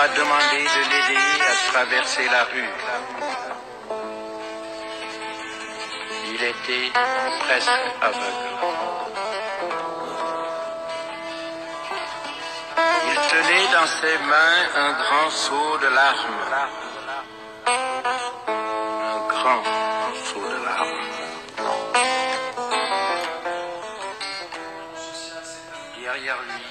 m'a demandé de l'aider à traverser la rue. Il était presque aveugle. Il tenait dans ses mains un grand seau de larmes. Un grand seau de larmes. Derrière lui,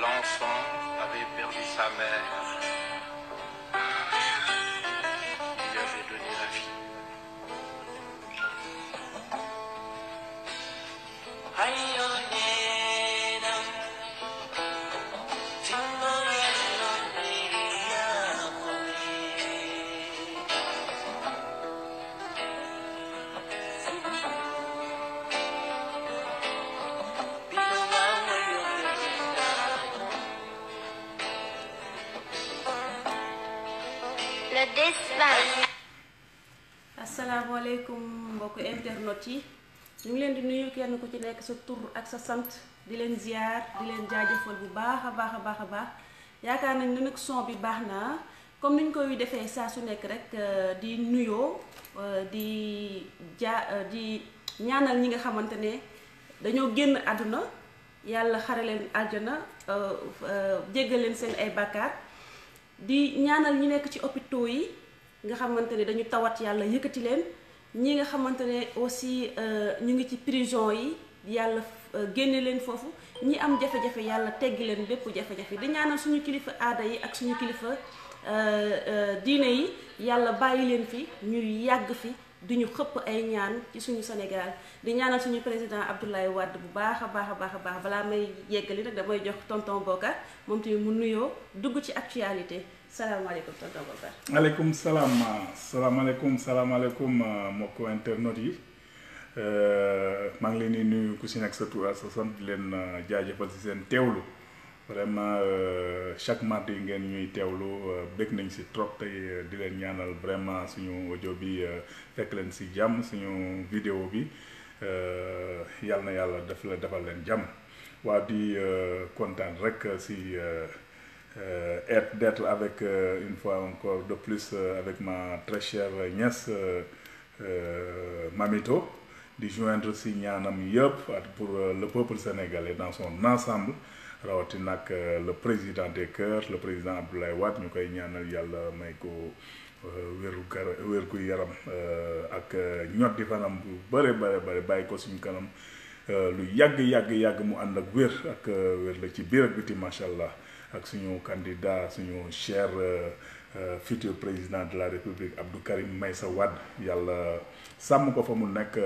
l'enfant avait perdu sa mère. Il avait donné la vie. Le destin. asalaamaaleykum mbokku internet yi ñu ngi leen di nuyu kenn ku ci nekk sa tur ak sa sant di leen ziar di leen jaajëfal bu baax a baax yaakaar nañ ne nag son bi baax na comme niñ koy defee saa su nekk rek di nuyoo di ñaanal ñi nga xamante ne dañoo génn àdduna yàlla xare leen aljana jéggal leen seen ay bàkkaar di ñaanal ñi nekk ci hôpitaux yi nga xamante ne dañu tawat yàlla yëkkati leen ñi nga xamante ne aussi ñu ngi ci prison yi yàlla génne leen foofu ñi am jafe-jafe yàlla teggi leen bépp jafe-jafe di ñaanal suñu kilifa aada yi ak suñu kilifa diine yi yàlla bàyyi leen fi ñuy yàgg fi duñu xëpp ay ñaan ci suñu Sénégal di ñaanal suñu président Abdoulaye Wade bu baax a baax balaa may yeggali nag damay jox tonton Bokar moom tamit mu nuyoo dugg ci actualité salaamaaleykum tonton Bokar. maaleykum salaam salaamaaleykum mbokku internet yi maa ngi leen di nuyu ku si nekk sa tur ak sa sant di leen jaajëfal si seen teewlu vraiment chaque mardi ngeen ñuy teewlu bëgg nañ si trop tey di leen ñaanal vraiment suñu audio bi fekk leen si jàmm suñu vidéo bi yàlla na yàlla defal leen jàmm waa di kontaan rek si d'être avec une fois encore de plus avec ma très chère nièce Mamito di joindre si ñaanam yëpp pour le peuple sénégalais dans son ensemble rawatina nag le président des cœurs le président Abdoulaye Wade ñu koy ñaanal yàlla may ko wér gu yaram ak ñoddi fanam bu bëre bàyyi ko suñu kanam lu yàgg mu ànd ak wér la ci biir ak biti macha allah ak suñu candidat suñu cher futur président de la République Abdou Karim Meïssa Wade yàlla sàmm ko fa mu nekk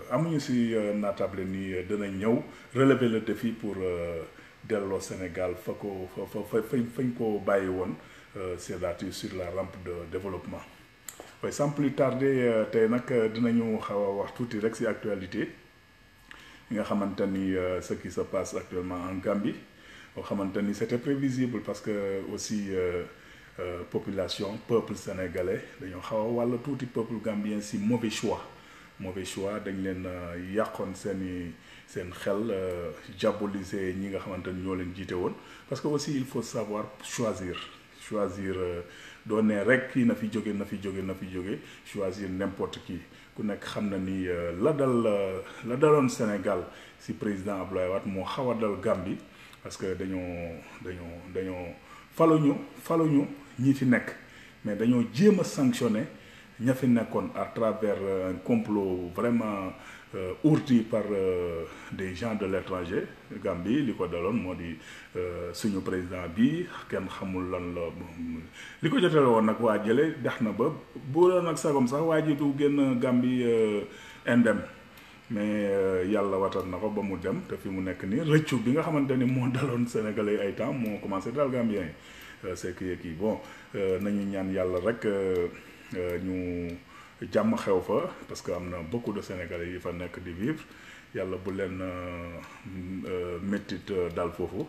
amuñu si naatable ni dana ñëw relever le défi pour delloo Sénégal fañ ko bàyyi woon c'est-à-dire sur la rampe de développement. waaye sans plus tarder tey nag dinañu xaw a wax tuuti rek si actualité yi nga xamante ni ce qui se passe actuellement en Gambie boo xamante ni c'était prévisible parce que aussi population peuple sénégalais dañoo xaw a wàll tuuti peuple gambien si mauvais choix dañ leen yàqoon seen xel diaboliser ñi nga xamante ni ñoo leen jiite woon parce que aussi il faut savoir choisir doo ne rek kii na fi jóge choisir n'importe qui ku nekk xam na ni la daloon Sénégal si président Abdoulaye Wade moo xaw a dal Gambie parce que dañoo faluñu ñi fi nekk mais dañoo jéem a sanctionné ña fi nekkoon à travers un complot vraiment ourdi par des gens de l'étranger Gambie li ko daloon moo di suñu président bi kenn xamul lan la li ko jotale woon nag waa jële dex na ba bu doon nag sagom sax waa ji du génn Gambie indem mais yàlla watal na ko ba mu dem te fi mu nekk nii rëccu bi nga xamante ni moo daloon Sénégalais ay temps moo commencé dal Gambien yi c'est que kii bon nañu ñaan yàlla rek ñu jàmm xew fa parce que am na beaucoup de Sénégalais yi fa nekk di vivre yàlla bu leen méttit dal foofu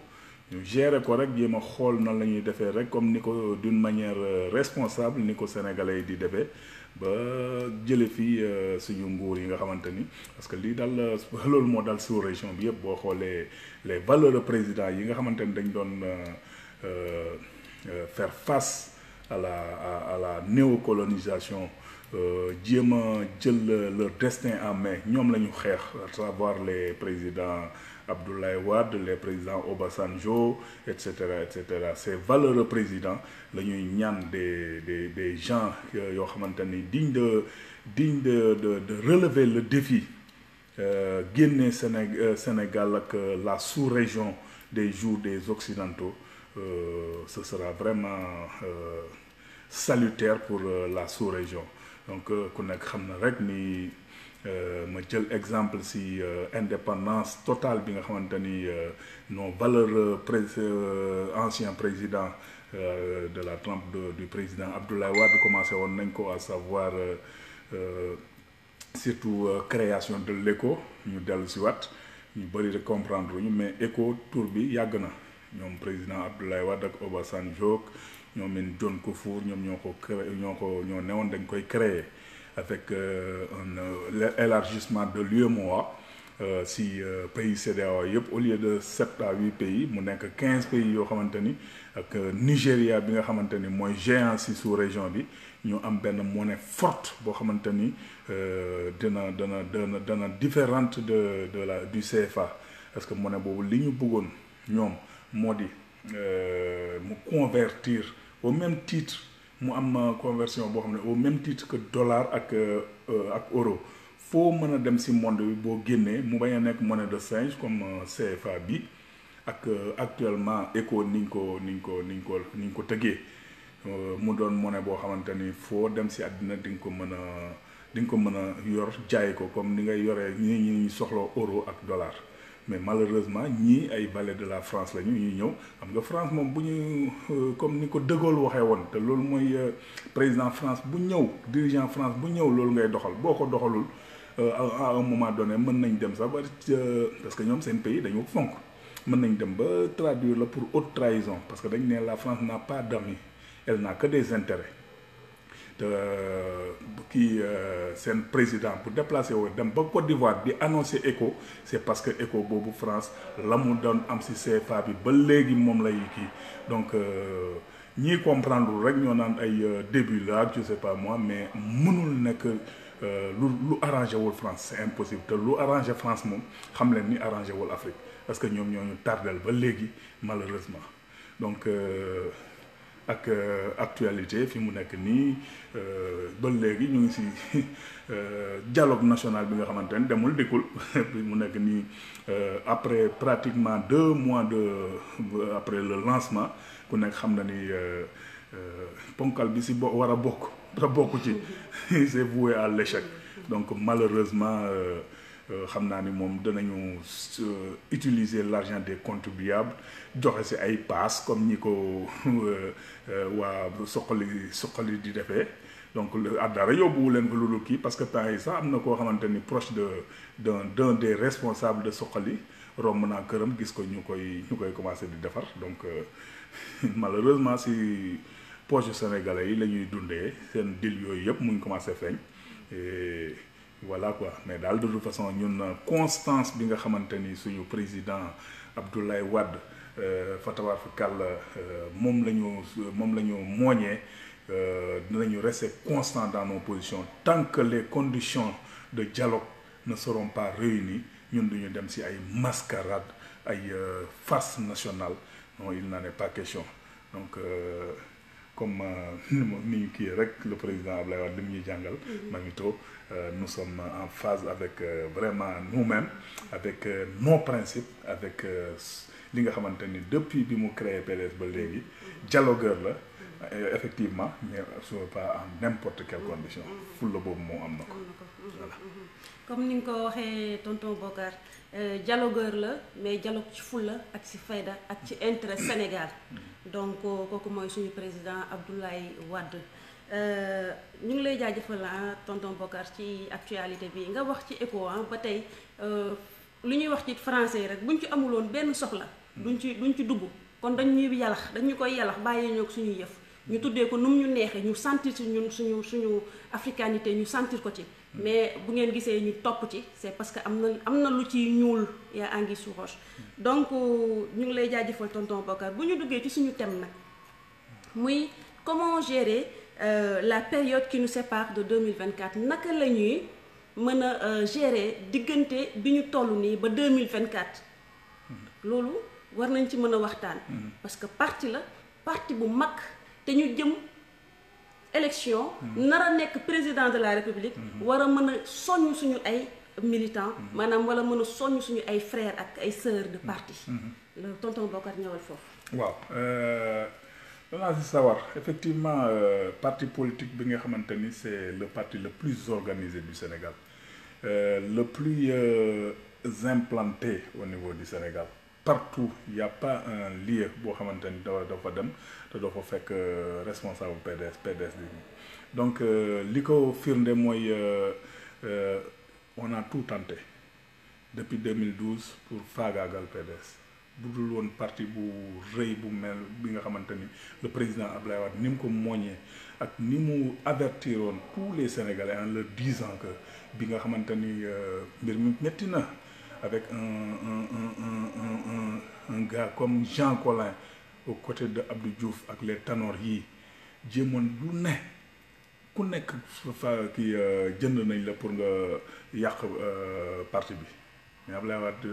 ñu gérer ko rek jéem a xool nan la ñuy defee rek comme ni ko d'une manière responsable ni ko Sénégalais yi di defee ba jële fi suñu nguur yi nga xamante ni parce que lii daal loolu moo dal sous-région bi yëpp boo xoolee les valeureux présidents yi nga xamante ni dañ doon faire face à la néocolonisation jéem a jël leur destin en main ñoom la ñu xeex à savoir les présidents Abdoulaye Wade, les présidents Obasanjo, etc., etc. Ces valeureux présidents, la ñuy ñaan des gens yoo xamante ni dignes de relever le défi génne Sénégal ak la sous-région des jours des Occidentaux, ce sera vraiment salutaire pour la sous-région. Donc ku nekk xam na rek ni ma jël exemple si indépendance totale bi nga xamante ni nos valeureux anciens présidents de la trempe du président Abdoulaye Wade commencé woon nañ ko, à savoir surtout création de l'ECO. ñu dellu si waat ñu bëri de comprendre ñu, mais ECO tour bi yàgg na ñoom président Abdoulaye Wade ak Obasanjo ñoom in John Kufuor ñoom ñoo newoon dañ koy créer avec un élargissement de l'UEMOA si pays CEDEAO yëpp, au lieu de 7 à 8 pays mu nekk 15 pays yoo xamante ni ak Nigéria bi nga xamante ni mooy géant si sous-région bi ñu am benn monnaie forte boo xamante ni dana différente du CFA, parce que monnaie boobu li ñu bëggoon ñoom moo di mu convertir au même titre, mu am conversion boo xam ne au même titre que dollar ak euro. foo mën a dem si monde bi boo génnee mu bañ a nekk monnaie de singe comme CFA bi ak actuellement ECO niñ ko tëggee mu doon monnaie boo xamante ni foo dem si àddina di nga ko mën a yor jaay ko comme ni ngay yoree ñi soxla euro ak dollar. Mais malheureusement ñii ay valet de la France la ñuy ñëw xam nga France moom bu ñu comme ni ko De Gaulle waxee woon, te loolu mooy président France bu ñëw, dirigeant France bu ñëw loolu ngay doxal. boo ko doxalul à un moment donné mën nañ dem sax ba parce que ñoom seen pays dañu fonk, mën nañ dem ba traduire la pour haute trahison, parce que dañ ne la France n'a pas d'amis, elle n'a que des intérêts. te kii seen président bu déplacé woo dem ba Côte d'Ivoire di annoncer ECO, c'est parce que ECO boobu France la mu doon am si CFA bi ba léegi moom lay kii. Donc ñii comprendre rek ñoo naan ay début là, je sais pas moi, mais mënul nekk lu arrangé wul France, c'est impossible. te lu arrangé France moom xam leen ni arrangé wul Afrique, parce que ñoom ñoo ñu tardel ba léegi malheureusement. Donc ak actualité fi mu nekk nii ba léegi ñu ngi si dialogue national bi nga xamante ne demul dikkul fi mu nekk nii après pratiquement 2 mois après le lancement ku nekk xam na ni ponkal bi si war a bokk ci c'est voué à l'échec. Donc malheureusement xam naa ni moom danañu utiliser l'argent des contribuables joxe si ay paas comme ñi ko waa soqali di defee. Donc dara yóbbuwu leen ko lu dul kii, parce que temps yi sax am na koo xamante ni proche d'un des responsables de soqali romb naa këram gis ko ñu koy commencé di defar. Donc malheureusement si poche sénégalais yi la ñuy dundee seen deal yooyu yëpp mu ngi commencé feeñ. Et voilà quoi. Mais daal de toute façon ñun constance bi nga xamante ni suñu président Abdoulaye Wade fa tabaarkalla moom la ñu mooñee, dinañu rester constant dans nos positions tant que les conditions de dialogue ne seront pas réunies. Ñun duñu dem si ay mascarade, ay farce nationale. Non, il n'en est pas question. Donc comme ni kii rek le président Abdoulaye Wade li mu ñuy jàngal Mamito, nous sommes en phase avec vraiment nous-mêmes, avec nos principes, avec li nga xamante ni depuis bi mu créé PDS ba léegi dialogueur la effectivement, mais pas en n'importe quelle condition. fulla boobu moo am na ko. Voilà. Comme ni nga ko waxee tonton Bocar, dialogueur la, mais dialogue ci fulla ak ci fayda ak ci intérêt Sénégal. Donc kooku mooy suñu président Abdoulaye Wade. ñu ngi lay jaajëfal tonton Bocar ci actualité bi nga wax ci ECO ba tey lu ñuy wax ci français rek buñ ci amuloon benn soxla duñ ci dugg, kon dañuy yalax dañu koy yalax bàyyi ñoo suñuy yëf ñu tuddee ko nu mu ñu neexee ñu sentir ci ñun suñu africanité ñu sentir ko ci mais bu ngeen gisee ñu topp ci c'est parce que am na lu ci ñuul yaa anguille sous roche donc ñu ngi lay jaajëfal tonton Bokar bu ñu duggee ci suñu thème nag muy comment gérer la période qui nous sépare de 2024 naka la ñuy mën a gérer diggante bi ñu toll nii ba 2024 loolu war nañ ci mën a waxtaan parce que parti bu mag te ñu jëm élection nar a nekk président de la république war a mën a soññ suñu ay militants maanaam wala mën a soññ suñu ay frères ak ay sœurs de parti le tonton Bokar ñëwal foofu waaw danaa si sawar effectivement parti politique bi nga xamante ni c'est le parti le plus organisé du Sénégal le plus implanté au niveau du Sénégal partout il y a pas un lieu boo xamante ni dafa dem te doo fa fekk responsable PDS bi donc li ko firnde mooy on a tout tenté depuis 2012 pour faagaagal PDS bu dul woon parti bu rëy bu mel bi nga xamante ni le président Abdoulaye Wade ni mu ko mooñee ak ni mu avertiroon tous les Sénégalais en leur disant que bi nga xamante ni mbir mi métti na avec un gars comme Jean Collin aux côtés de Abdou Diouf ak les Tanor yii jéemoon lu ne ku nekk fa kii jënd nañ la pour nga yàq parti bi mais Abdoulaye Wade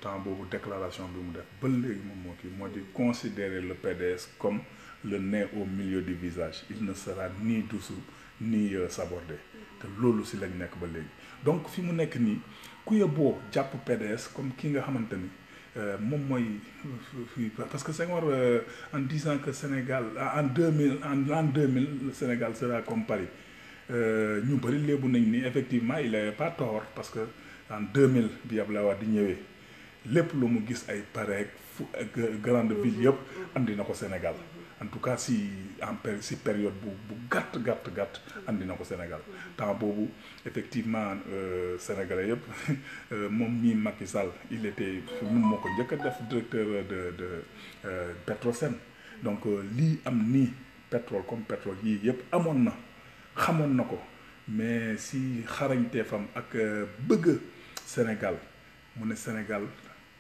temps boobu déclaration bi mu def ba léegi moom moo di considérer le PDS comme le nez au milieu du visage il ne sera ni dessous ni sabordé te loolu si lañ nekk ba léegi donc fi mu nekk nii ku yóbboo jàpp PDS comme ki nga xamante ni moom mooy parce que Senghor en disant que Sénégal en 2000 le Sénégal sera comme Paris ñu bëri léebu nañ ni effectivement il avait pas tort parce que en 2000 bi Abdoulaye Wade di ñëwee lépp lu mu gis ay Paris ak grande ville yëpp andi na ko Sénégal en tout cas si période bu gàtt andi na ko Sénégal temps boobu effectivement sénégalais yëpp moom mii Macky Sall il était moom moo ko njëkk a def directeur de Petrosen donc lii am nii pétrole comme pétrole yii yëpp xamoon na ko mais si xarañteefam ak bëgg Sénégal mu ne Sénégal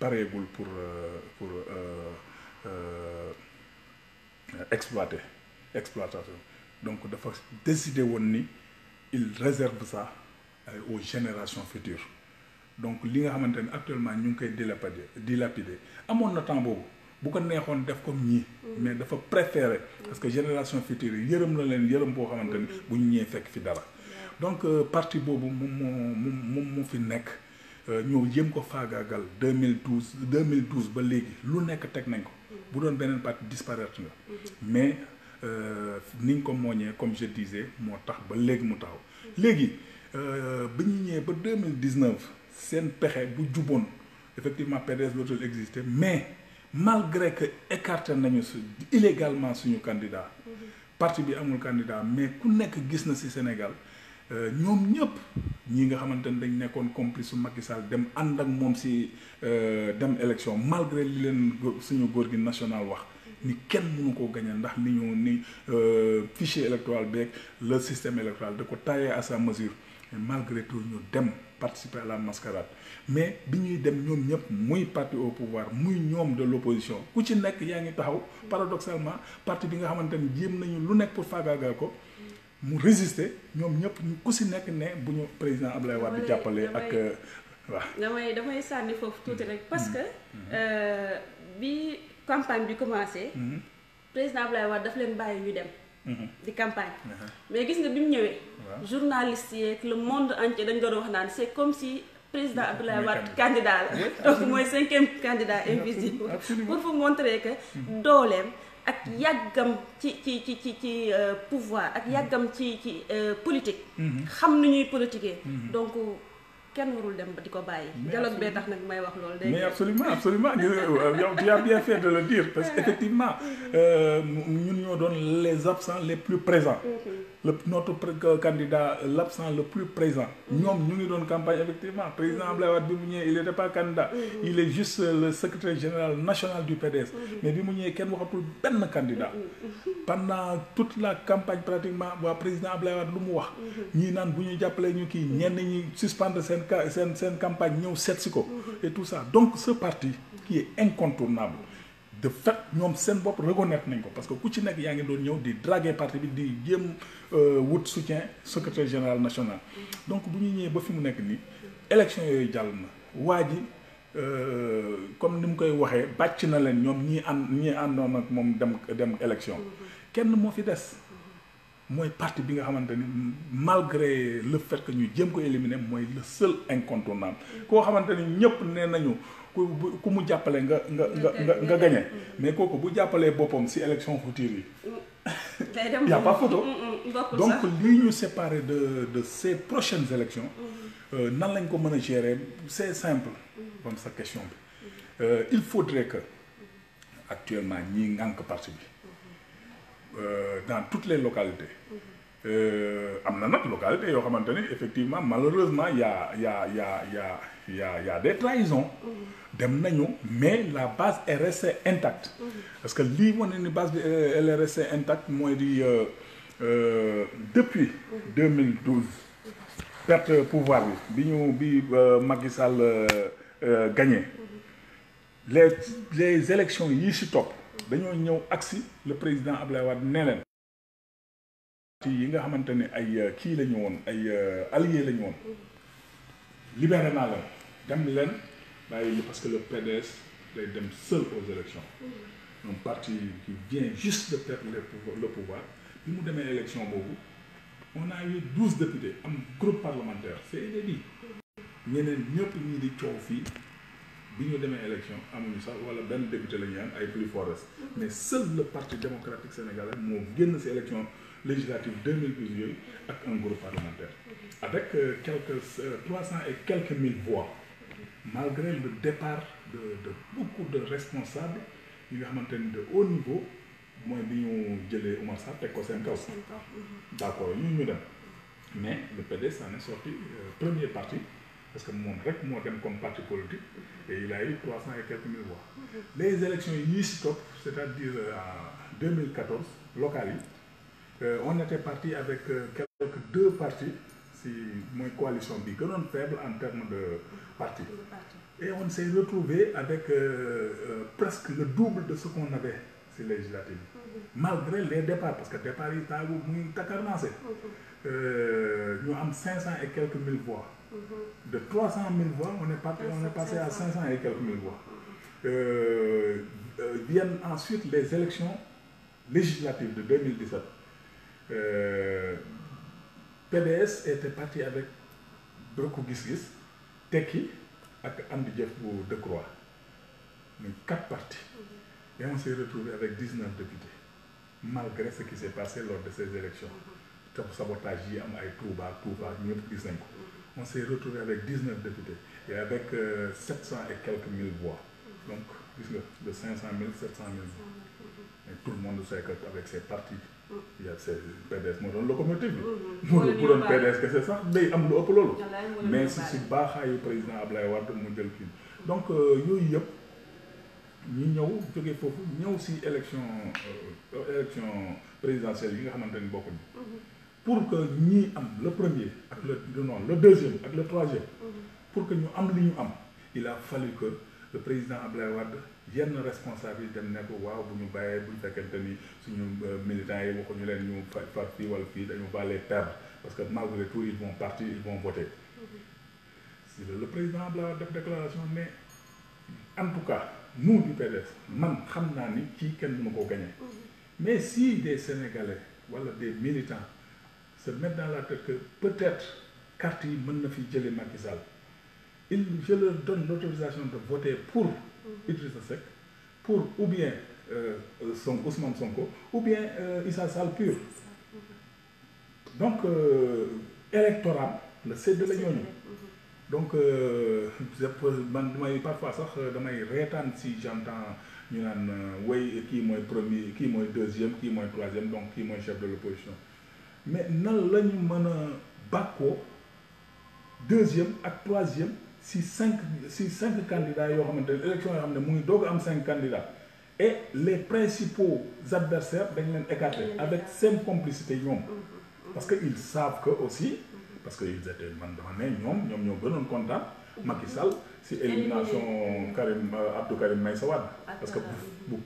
pareegul pour exploitation donc dafa décider woon ni il réserve ça aux générations futures donc li nga xamante ne actuellement ñu ngi koy dilapider amoon na temps boobu bu ko neexoon def comme ñii mais dafa préférer parce que génération future yi yërëm na leen yërëm boo xamante ni bu ñu ñëwee fekk fi dara donc parti boobu moom moo fi nekk ñoo jéem ko faagaagal 2012 ba léegi lu nekk teg nañ ko bu doon beneen parti disparaître nga mais niñ ko mooñee comme je disais moo tax ba léegi mu taxaw léegi ba ñu ñëwee ba 2019 seen pexe bu juboon effectivement PDS dootul exister mais malgré que écarté nañu illégalement suñu candidat parti bi amul candidat mais ku nekk gis na ci Sénégal ñoom ñëpp ñi nga xamante ne dañ nekkoon complice su Macky Sall dem ànd ak moom ci dem élection malgré li leen suñu góor gi national wax ni kenn mënu koo gagner ndax ni fichier électoral beeg le système électoral da ko taillé à sa mesure mais malgré tout ñu dem participer à la mascarade mais bi ñuy dem ñoom ñëpp muy parti au pouvoir muy ñoom de l'opposition ku ci nekk yaa ngi taxaw paradoxalement parti bi nga xamante ni jéem nañu lu nekk pour faagaagal ko mu résister ñoom ñëpp ku si nekk ne bu ñu président Abdoulaye Wade jàppale ak waaw damay sànni foofu tuuti rek parce que bi campagne bi commencé président Abdoulaye Wade daf leen bàyyi ñu dem di campagne mais gis nga bi mu ñëwee journaliste yeeg le monde entier dañ doon wax naan c'est comme si président Abdoulaye Wade candidat la donc mooy 5e candidat invisible pour vous montrer que dooleem ak yàggam ci pouvoir ak yàggam ci politique xam nu ñuy politiquer donc kenn warul dem ba di ko bàyyi dialogue bee tax nag may wax loolu day mais absolument yow tu as bien fait de le dire parce que effectivement ñun ñoo doon les absents les plus présents notre candidat l'absent le plus présent ñoom ñu ngi doon campagne effectivement président Abdoulaye Wade bi mu ñëwee il n'était pas candidat il est juste le secrétaire général national du PDS mais bi mu ñëwee kenn waxatul benn candidat pendant toute la campagne pratiquement waa président Abdoulaye Wade lu mu wax ñii naan bu ñu jàppalee ñu kii ñenn ñi suspendre seen campagne ñëw seet si ko et tout ça donc ce parti qui est incontournable de fait ñoom seen bopp reconnaître nañ ko parce que ku ci nekk yaa ngi doon ñëw di draguer parti bi di jéem wut soutien secrétaire général national donc bu ñu ñëwee ba fi mu nekk nii élection yooyu jàll na waa ji comme ni mu koy waxee bàcc na leen ñoom ñii àndoon ak moom dem élection kenn moo fi des mooy parti bi nga xamante ni malgré le fait que ñu jéem ko éliminer mooy le seul incontournable koo xamante ni ñëpp nee nañu ku mu jàppale nga gagné mais kooku bu jàppalee boppam ci élection future yi y a pas photo donc lii ñu séparer de ces prochaines élections nan lañ ko mën a gérer c'est simple comme sa question bi il faudrait que actuellement ñi ngànk parti bi dans toutes les localités am na nag localité yoo xamante ni effectivement malheureusement y a des trahisons dem nañu mais la base est restée intacte parce que lii wane ni base bi elle est restée intacte mooy di depuis 2012 perte pouvoir bi bi Macky Sall gagné les élections yi ci topp dañoo ñëw agsi le président Abdoulaye Wade nee leen yi nga xamante ne ay kii la ñu woon ay alliés la ñu woon libéré naa leen dem leen bàyyi parce que le PDS day dem seul aux élections un parti qui vient juste de perdre le pouvoir bi mu demee élection boobu on a eu 12 députés am groupe parlementaire c'est inédit ñeneen ñëpp ñii di coow fii bi ñu demee élection amuñu sax wala benn député la ñu am ay plus forest mais seul le parti démocratique sénégalais moo génn ci élection législative 2012 yooyu ak un groupe parlementaire avec quelques 300 et quelques mille voix malgré le départ de beaucoup de responsables yi nga xamante ni de haut niveau mooy bi ñu jëlee Oumar Sarr teg ko seen kaw d'accord ñu dem mais le PDS en est sorti premier parti parce que moom rek moo dem comme parti politique et il a eu 300 et quelques mille voix les élections yi ci topp c'est-à-dire en 2014 locales yi on était parti avec quelques deux partis si mooy coalition bi gënoon faible en termes de partis et on s'est retrouvé avec presque le double de ce qu'on avait si législative malgré les départs parce que départ yi taagu muy takkarnaase ñu am 500 et quelques mille voix de 300 000 voix on est passé à 500 et quelques mille voix viennent ensuite les élections législatives de 2017 PDS était parti avec Bokk Gis Gis Tekki ak Andi Jëf bu Decroix muy 4 partis et on s'est retrouvé avec 19 députés malgré ce qui s'est passé lors de ces élections te sabotage yi am ay Touba ñëpp gis nañ ko on s'est retrouvé avec 19 députés et avec 700 et quelques mille voix donc gis nga de 500 000 700 000 et tout le monde sait que avec ces partis il y a ces PDS moo doon locomotive bi bu doon PDS que c'est sax day am lu ëpp loolu mais si baaxaayu président Abdoulaye Wade mu jël kii donc yooyu yëpp ñu ñëw jógee foofu ñëw si élection présidentielle yi nga xamante ni bokkuñu pour que ñii am le premier ak le deuxième ak le troisième pour que ñu am li ñu am il a fallu que le président Abdoulaye Wade yenn responsable yi dem ne ko waaw bu ñu bàyyee bu ñu fekkente ni suñu militants yi waxuñu leen ñu far fii wala fii dañu va les perdre parce que malgré tout ils vont partir ils vont voter si le président Abdoulaye Wade def déclaration mais en tout cas nous du PDS man xam naa ni kii kenn du ma ko gagner mais si des Sénégalais wala des militants se mettent dans la tête que peut-être carte yi mën na fi jëlee Macky Sall je leur donne l'autorisation de voter pour Idrissa Seck pour ou bien Ousmane Sonko ou bien Issa Sall pur donc électorat la séddale ñooñu donc man damay parfois sax damay reetaan si j'entends ñu naan way kii mooy premier kii mooy deuxième kii mooy troisième donc kii mooy chef de l'opposition mais nan la ñu mën a bàkkoo deuxième ak troisième si cinq candidats yoo xamante ne élection yoo xam ne mu ngi doog a am 5 candidats et les principaux adversaires dañ leen écarté avec seen complicité ñoom parce que ils savent que aussi parce que ils étaient man dama ne ñoom ñoo gënoon kontaan Macky Sall si élimination Abdou Karim Meïssa Wade parce que bu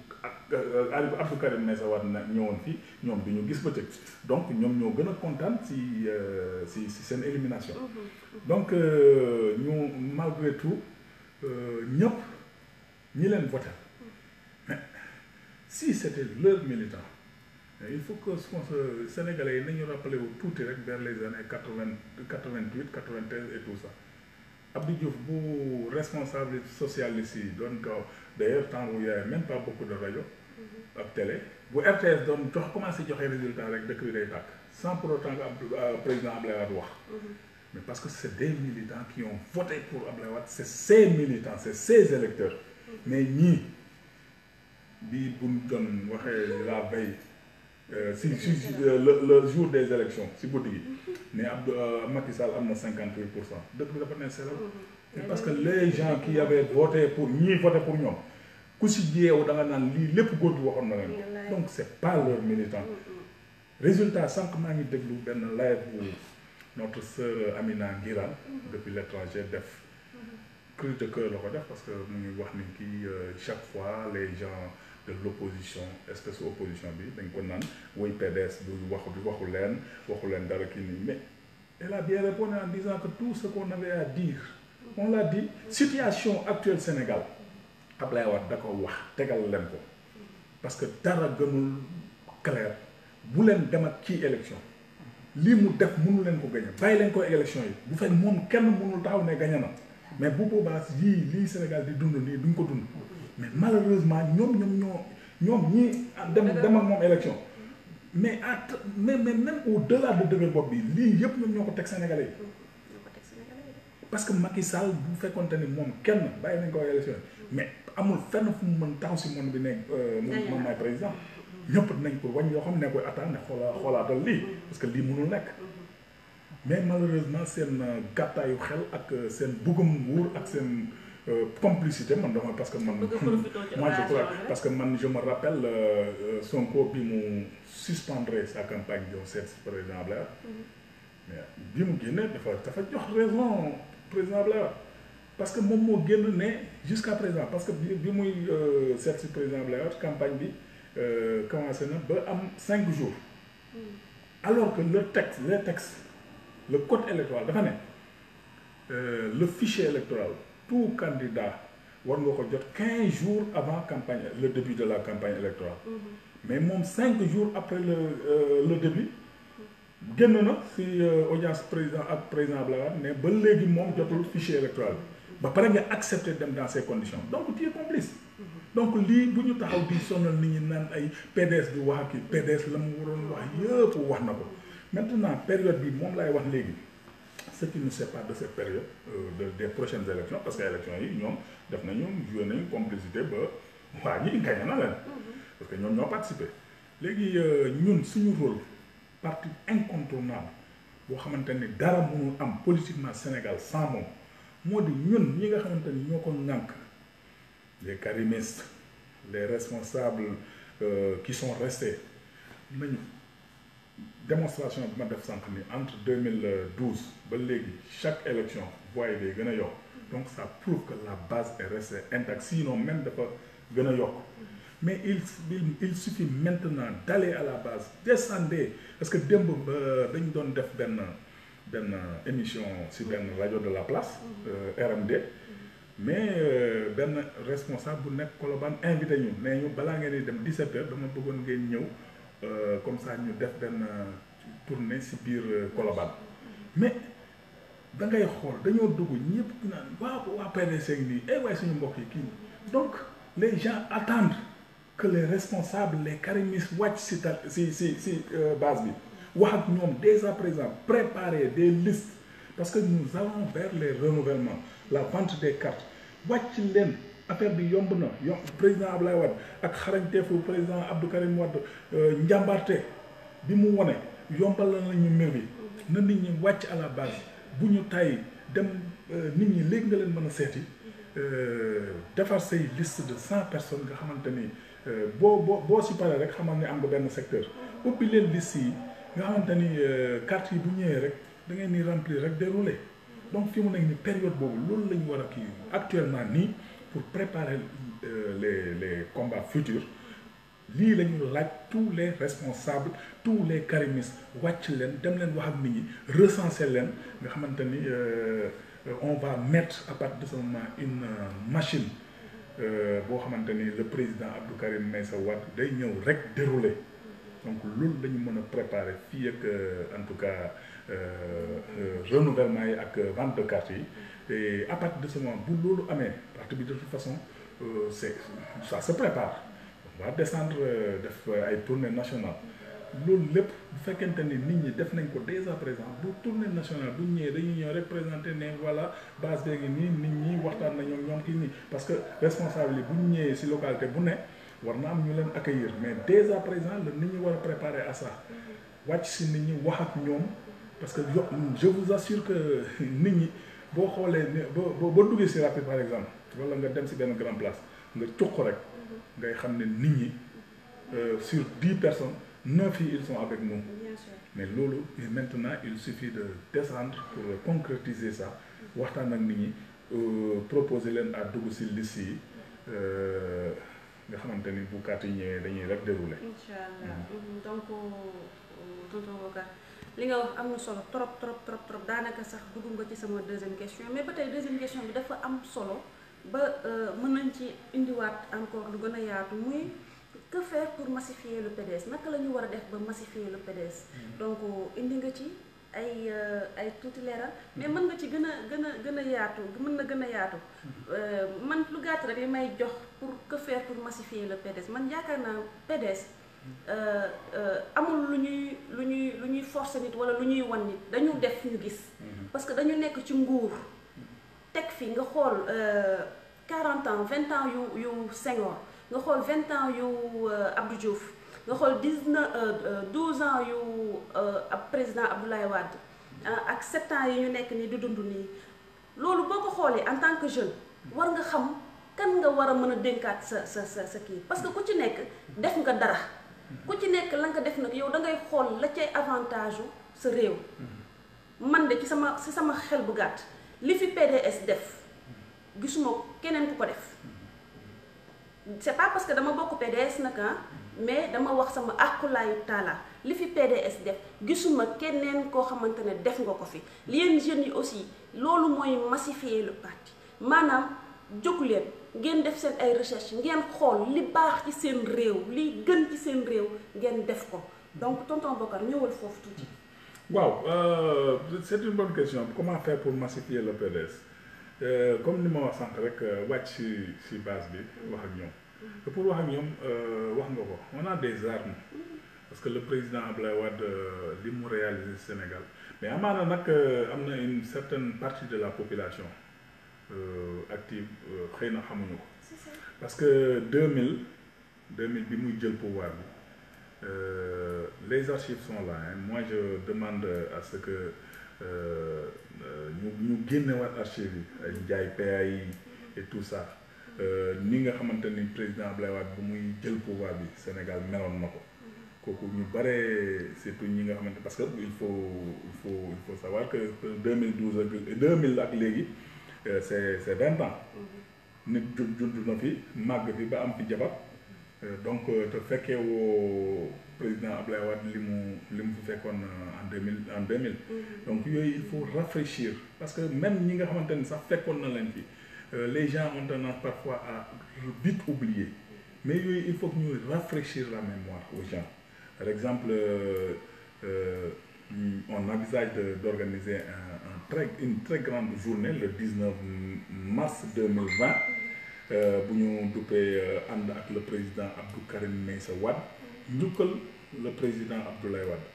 Abdou Karim Meïssa Wade nag ñëwoon fii ñoom bi ñu gis bëccëg donc ñoom ñoo gën a kontaan si seen élimination donc ñu malgré tout ñëpp ñi leen voté mais si c'était leur militant il faut que Sénégalais yi nañu rappelé wu tuuti rek vers les années 88 93 et tout ça Abdou Diouf bu responsable socialiste yi doon kaw d'ailleurs temps où il y avait même pas beaucoup de rajo ak télé bu RTS doon commencé joxe résultat rek dëkk bi day tàkk sans pour autant que président Abdoulaye Wade wax mais parce que c'est des militants qui ont voté pour Abdoulaye Wade c'est ces militants c'est ces électeurs mais ñii bi buñ doon waxee la veille le jour des élections si guddi gi mais Macky Sall am na 58% dëkk bi dafa ne selaw parce que les gens qui avaient voté pour ñii voté pour ñoom ku si jeewu da nga naan lii lépp góor gi waxoon na leen donc c'est pas leur militant résultat sànq maa ngi déglu benn live bu notre sœur Amina Nguirane depuis l'étranger def cri de cœur la ko def parce que mu ngi wax ni kii chaque fois les gens de l'opposition espèce opposition bi dañ ko naan woy PDS du waxu leen dara kii nii mais elle a bien répondu en disant que tout ce qu'on avait à dire on l'a dit situation actuelle Sénégal Ablaye Wade da ko wax tegal leen ko parce que dara gënul clair bu leen dem ak kii élection lii mu def mënu leen ko gagné bàyyi leen ko élection yi bu fekk moom kenn mënul taxaw ne gagné na mais bu boobaa lii Sénégal di dund nii duñ ko dund mais malheureusement ñoom ñii dem ak moom élection mais même au-delà de dëgër bopp bi lii yëpp ñoom ñoo ko teg Sénégalais yi parce que Macky Sall bu fekkonte ni moom kenn bàyyi nañ ko élection yi mais amul fenn fu mu mën taxaw si monde bi ne moom maay président ñëpp dinañ ko wañ yoo xam ne koy attaan ne xoolaatal lii parce que lii mënul nekk mais malheureusement seen gàttaayu xel ak seen bëggum nguur ak seen complicité man dama parce que man moi je crois parce que man je me rappelle Sonko bi mu suspendre sa campagne de seet président Abdoulaye mais bi mu génne dafa jox raison président Abdoulaye parce que moom moo génn ne jusqu'à présent parce que bi muy seet si président Abdoulaye campagne bi commencé na ba am 5 jours alors que les textes le code électoral dafa ne le fichier électoral tout candidat war nga ko jot 15 jours avant le début de la campagne électorale mais moom 5 jours après le début génn na si audience président ak président Abdoulaye Wade ne ba léegi moom jotul fichier électoral ba pare nga accepter dem dans ces conditions donc tu es complice donc lii bu ñu taxaw di sonal nit ñi naan ay PDS bi wax ak PDS la mu waroon wax yëpp wax na ko maintenant période bi moom laay wax léegi ce qui nous sépare de cette période des prochaines élections parce que élections yi ñoom def nañu joué nañu complicité ba waa ñi gagné na leen parce que ñoom ñoo participé léegi ñun suñu rôle parti incontournable boo xamante ni dara mënul am politiquement Sénégal sans moom moo di ñun ñi nga xamante ni ñoo ko ŋànk les karimistes les responsables qui sont restés nañu démonstration bi ma def sànq ni entre 2012 ba léegi chaque élection voix yi day gën a yokk donc ça prouve que la base est restée intacte sinon même dafa gën a yokk mais il suffit maintenant d'aller à la base descendez parce que démb dañu doon def benn émission si benn rajo de la place RMD mais benn responsable bu nekk Colobane invité ñu ne ñu balaa ngeen di dem 17h dama bëggoon ngeen ñëw comme ça ñu def benn tournée si biir Colobane mais da ngay xool dañoo dugg ñëpp naan waa PDS nii waaye suñu mbokk yi kii donc les gens attendent que les responsables les karimistes wàcc si base bi wax ak ñoom dès à présent préparer des listes parce que nous allons vers les renouvellements la vente des cartes wàcc leen affaire bi yomb na président Abdoulaye Wade ak xarañteefu président Abdou Karim Wade njàmbarte bi mu wone yombal nañu mbir bi na nit ñi wàcc à la base bu ñu tay dem nit ñi léegi nga leen mën a seeti defar say liste de 100 personnes nga xamante ni boo si paree rek xamal ne am nga benn secteur ubbi leen liste yi nga xamante ni carte yi bu ñëwee rek da ngeen ni remplir rek dérouler donc fi mu nekk ni période boobu loolu la ñu war a kii actuellement nii pour préparer les combats futurs lii la ñu laaj tous les responsables tous les karimistes wàcc leen dem leen wax ak nit ñi recenser leen nga xamante ni on va mettre à partir de ce moment une machine boo xamante ni le président Abdou Karim Meïssa Wade day ñëw rek dérouler donc loolu la ñu mën a préparer fii ak en tout cas renouvellement yi ak vente de cartes yi et à partir de ce moment bu loolu amee parti bi de toute façon ça se prépare on va descendre def ay tournée nationale loolu lépp bu fekkente ni nit ñi def nañ ko dès à présent bu tournée nationale bu ñëwee dañuy ñëw rek présenter ne voilà base beegi nii nit ñi waxtaan na ñoom kii nii parce que responsable yi bu ñu ñëwee si localité bu ne war na am ñu leen accueillir mais dès à présent la nit ñi war a préparer à ça wàcc si nit ñi wax ak ñoom parce que je vous assure que nit ñi boo xoolee ne boo duggee si rapide par exemple wala nga dem si benn grand place nga cuq rek ngay xam ne nit ñi sur 10 personnes 9 yi ils sont avec nous. Bien sûr. Mais loolu maintenant il suffit de descendre pour concrétiser ça waxtaan ak nit ñi proposer leen à dugg si liste yi nga xamante ni bu carte yi ñëwee dañuy rek dérouler. incha allah donc tonton Bocar li nga wax am na solo trop daanaka sax dugg nga ci sama deuxième question mais ba tey deuxième question bi dafa am solo ba mën nañ ci indiwaat encore lu gën a yaatu muy. Que faire pour massifier le PDS naka la ñu war a def ba massifier le PDS donc indi nga ci ay tuuti leeral mais mën nga ci gën a yaatu mën na gën a yaatu man lu gàtt rek li may jox pour que faire pour massifier le PDS man yaakaar naa PDS amul lu ñuy forcer nit wala lu ñuy wan nit dañu def ñu gis parce que dañu nekk ci nguur teg fi nga xool 40 ans 20 ans yu Senghor nga xool 20 ans yu Abdou Diouf nga xool 12 ans yu président Abdoulaye Wade ak 7 ans yi ñu nekk nii di dund nii loolu boo ko xoolee en tant que jeune war nga xam kan nga war a mën a dénkaat sa kii parce que ku ci nekk def nga dara ku ci nekk la nga def nag yow da ngay xool la cay avantage u sa réew man de ci sama xel bu gàtt li fi PDS def gisuma keneen ku ko def c'est pas parce que dama bokk PDS nag mais dama wax sama àqulaayu taala li fi PDS def gisuma keneen koo xamante ne def nga ko fi yéen jeunes yi aussi loolu mooy massifier le parti maanaam jóg leen ngeen def seen ay recherche ngeen xool li baax ci seen réew li gën ci seen réew ngeen def ko donc tonton Bocar ñëwal foofu tuuti. waaw c'est une bonne question comment faire pour massifier le PDS. Comme ni ma wax sànq rek wàcc si base bi wax ak ñoom te pour wax ak ñoom wax nga ko on a des armes parce que le président Abdoulaye Wade li mu réalisé Sénégal mais amaana nag am na une certaine partie de la population active xëy na xamuñu ko parce que 2000 bi muy jël pouvoir bi les archives sont là hein. Moi je demande à ce que ñu génnewaat archives yi ay njaay PA yi et tout ça ni nga xamante ni président Abdoulaye Wade bu muy jël pouvoir bi Sénégal meloon na ko kooku ñu bare surtout ñi nga xamante parce que il faut savoir que 2012 ak 2000 ak léegi c'est 20 ans nit judd na fi màgg fi ba am fi jabar donc te fekkee woo président Abdoulaye Wade li mu fi fekkoon en 2000 donc yooyu il faut rafraîchir parce que même ñi nga xamante ni sax fekkoon na leen fi les gens ont tendance parfois à vite oublier mais yooyu il faut que ñu rafraîchir la mémoire aux gens par exemple on envisage d'organiser une très grande journée le 19 mars 2020 bu ñu duppee ànd ak le président Abdou Karim Meïssa Wade njukkal le président Abdoulaye Wade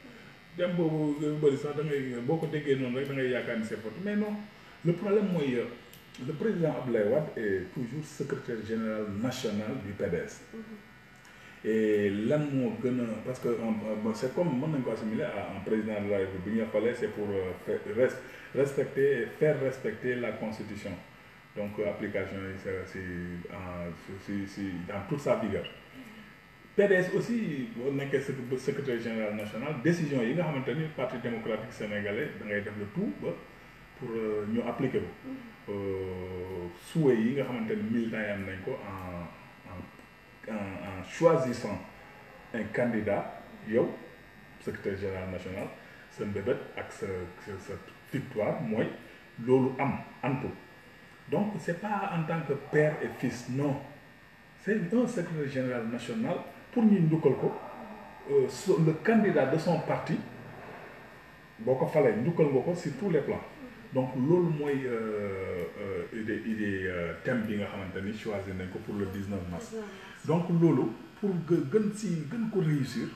dem boobu bëri sax da ngay boo ko déggee noonu rek da ngay yaakaar ni c'est fort mais non le problème mooy le président Abdoulaye Wade est toujours secrétaire général national du PDS et lan moo gën a parce que c'est comme mën nañu ko assimiler à un président de la République bi ñu xoolee c'est pour respecter et faire respecter la constitution donc application yi si dans toute sa vigueur. PDS aussi boo nekkee secrétaire général national décision yi nga xamante ni parti démocratique sénégalais da ngay def le tout ba pour ñu appliquer ko souhait yi nga xamante ni militants yi am nañ ko en choisissant un candidat yow secrétaire général national sa mbébét ak sa victoire mooy loolu antu donc c'est pas en tant que père et fils non c'est un secrétaire général national pour ñu njukkal ko le candidat de son parti boo ko falee njukkal nga ko sur tous les plans donc loolu mooy idée thème bi nga xamante ni choisir nañ ko pour le 19 mars donc loolu pour gën ko réussir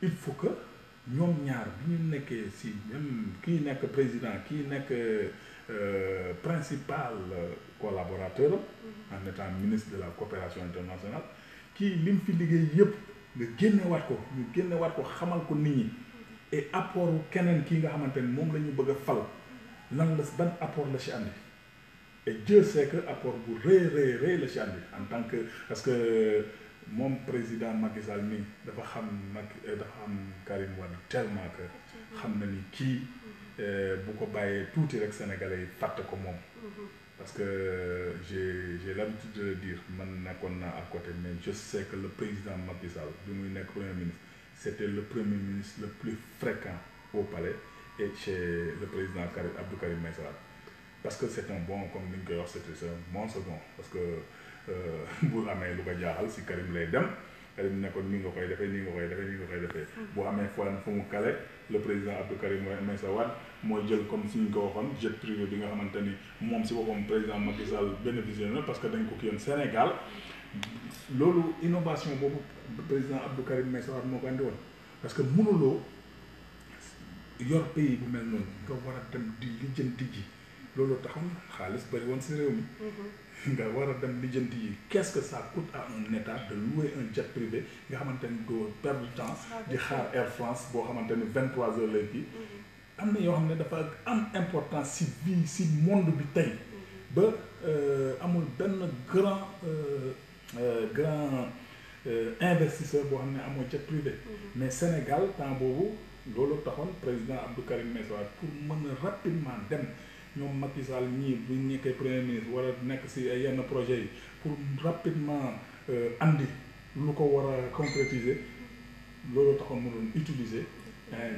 il faut que ñoom ñaar bi ñu nekkee si même kii nekk président kii nekk principal collaborateur en étant ministre de la coopération internationale kii li mu fi liggéey yëpp nga génnewaat ko xamal ko nit ñi et apport keneen kii nga xamante ni moom la ñu bëgg a fal lan la ban apport la ci andi et Dieu sait que apport bu rëy la ci andi en tant que parce que moom président Macky Sall nii dafa xam Karim Wade tellement que xam na ni kii bu ko bàyyee tuuti rek sénégalais yi fàtte ko moom parce que j'ai l'habitude de le dire man nekkoon naa à côté mais je sais que le président Macky Sall bi muy nekk premier ministre c'était le premier ministre le plus fréquent au palais et chez le président Abdou Karim Meïssa Wade parce que c'est un bon comme ni ñu koy wax c'est un bon second parce que bu amee lu ko jaaxal si Karim lay dem Karim nekkoon nii nga koy defee bu amee fu mu kale le président Abdou Karim Meïssa Wade mooy jël comme si ñu ko waxoon jet privé bi nga xamante ni moom si boppam président Macky Sall bénéficié na parce que dañ ko kiyoon Sénégal loolu innovation boobu président Abdou Karim Meïssa Wade moo ko andi woon parce que mënuloo yor pays bu mel noonu nga war a dem di lijjanti ji loolu taxoon xaalis bari woon si réew mi nga war a dem lijjanti yi qu'est-ce que ça coûte à un état de louer un jet privé nga xamante ni doo perdre du temps di xaar Air France boo xamante ni 23 heures lay kii am na yoo xam ne dafa am importance si vie si monde bi tey ba amul benn grand investisseur boo xam ne amoo jet privé mais Sénégal temps boobu loolu taxoon président Abdou Karim Meïssa Wade pour mën a rapidement dem ñoom Macky Sall ñii bu ñu nekkee premier ministre wala nekk si yenn projets yi pour rapidement andi lu ko war a concrétiser loolu taxoon mu doon utiliser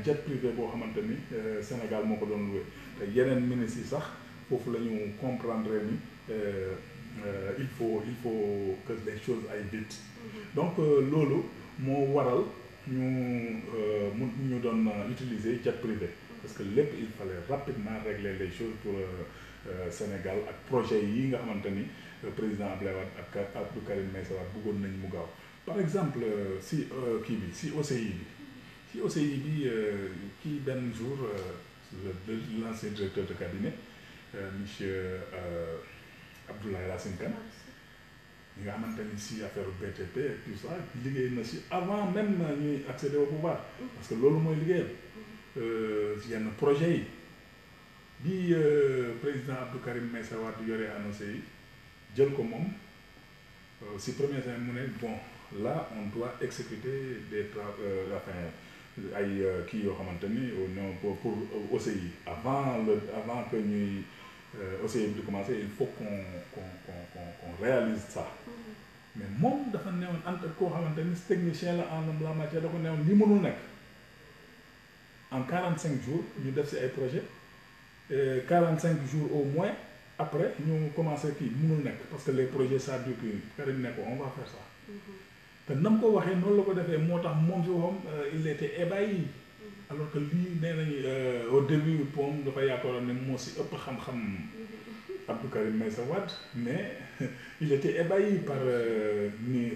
jet privé boo xamante ni Sénégal moo ko doon loué te yeneen ministres yi sax foofu la ñu comprendre ni il faut que les choses aillent vite donc loolu moo waral ñu doon utiliser jet privé parce que lépp il fallait rapidement régler les choses pour Sénégal ak projet yi nga xamante ni président Abdoulaye Wade ak Abdou Karim Meïssa Wade bëggoon nañ mu gaaw par exemple si kii bi si OCI bi kii benn jour l'ancien directeur de cabinet monsieur Abdoulaye Racine Kane ñi nga xamante ni si affaire BTP et tout ça liggéey na si avant même ñuy accéder au pouvoir parce que loolu mooy liggéeyam yenn projet yi bi président Abdou Karim Meïssa Wade yore annoncé yi jël ko moom si premier semaine mu ne bon là on doit exécuter des ay kii yoo xamante ni pour OCI avant que ñuy OCI bi di commencer il faut qu'on réalise ça mais moom dafa newoon entre koo xamante ni technicien la en la matière da ko newoon li mënul nekk en 45 jours ñu def si ay projet 45 jours au moins après ñu commencé kii mënul nekk parce que les projets ça dure Karim ne ko on va faire ça te nam ko waxee noonu la ko defee moo tax moom si waxam il était ébahi alors que lii nee nañu au début moom dafa yaakaaroon ne moo si ëpp xam-xam Abdou Karim Meïssa Wade mais il était ébahi par ni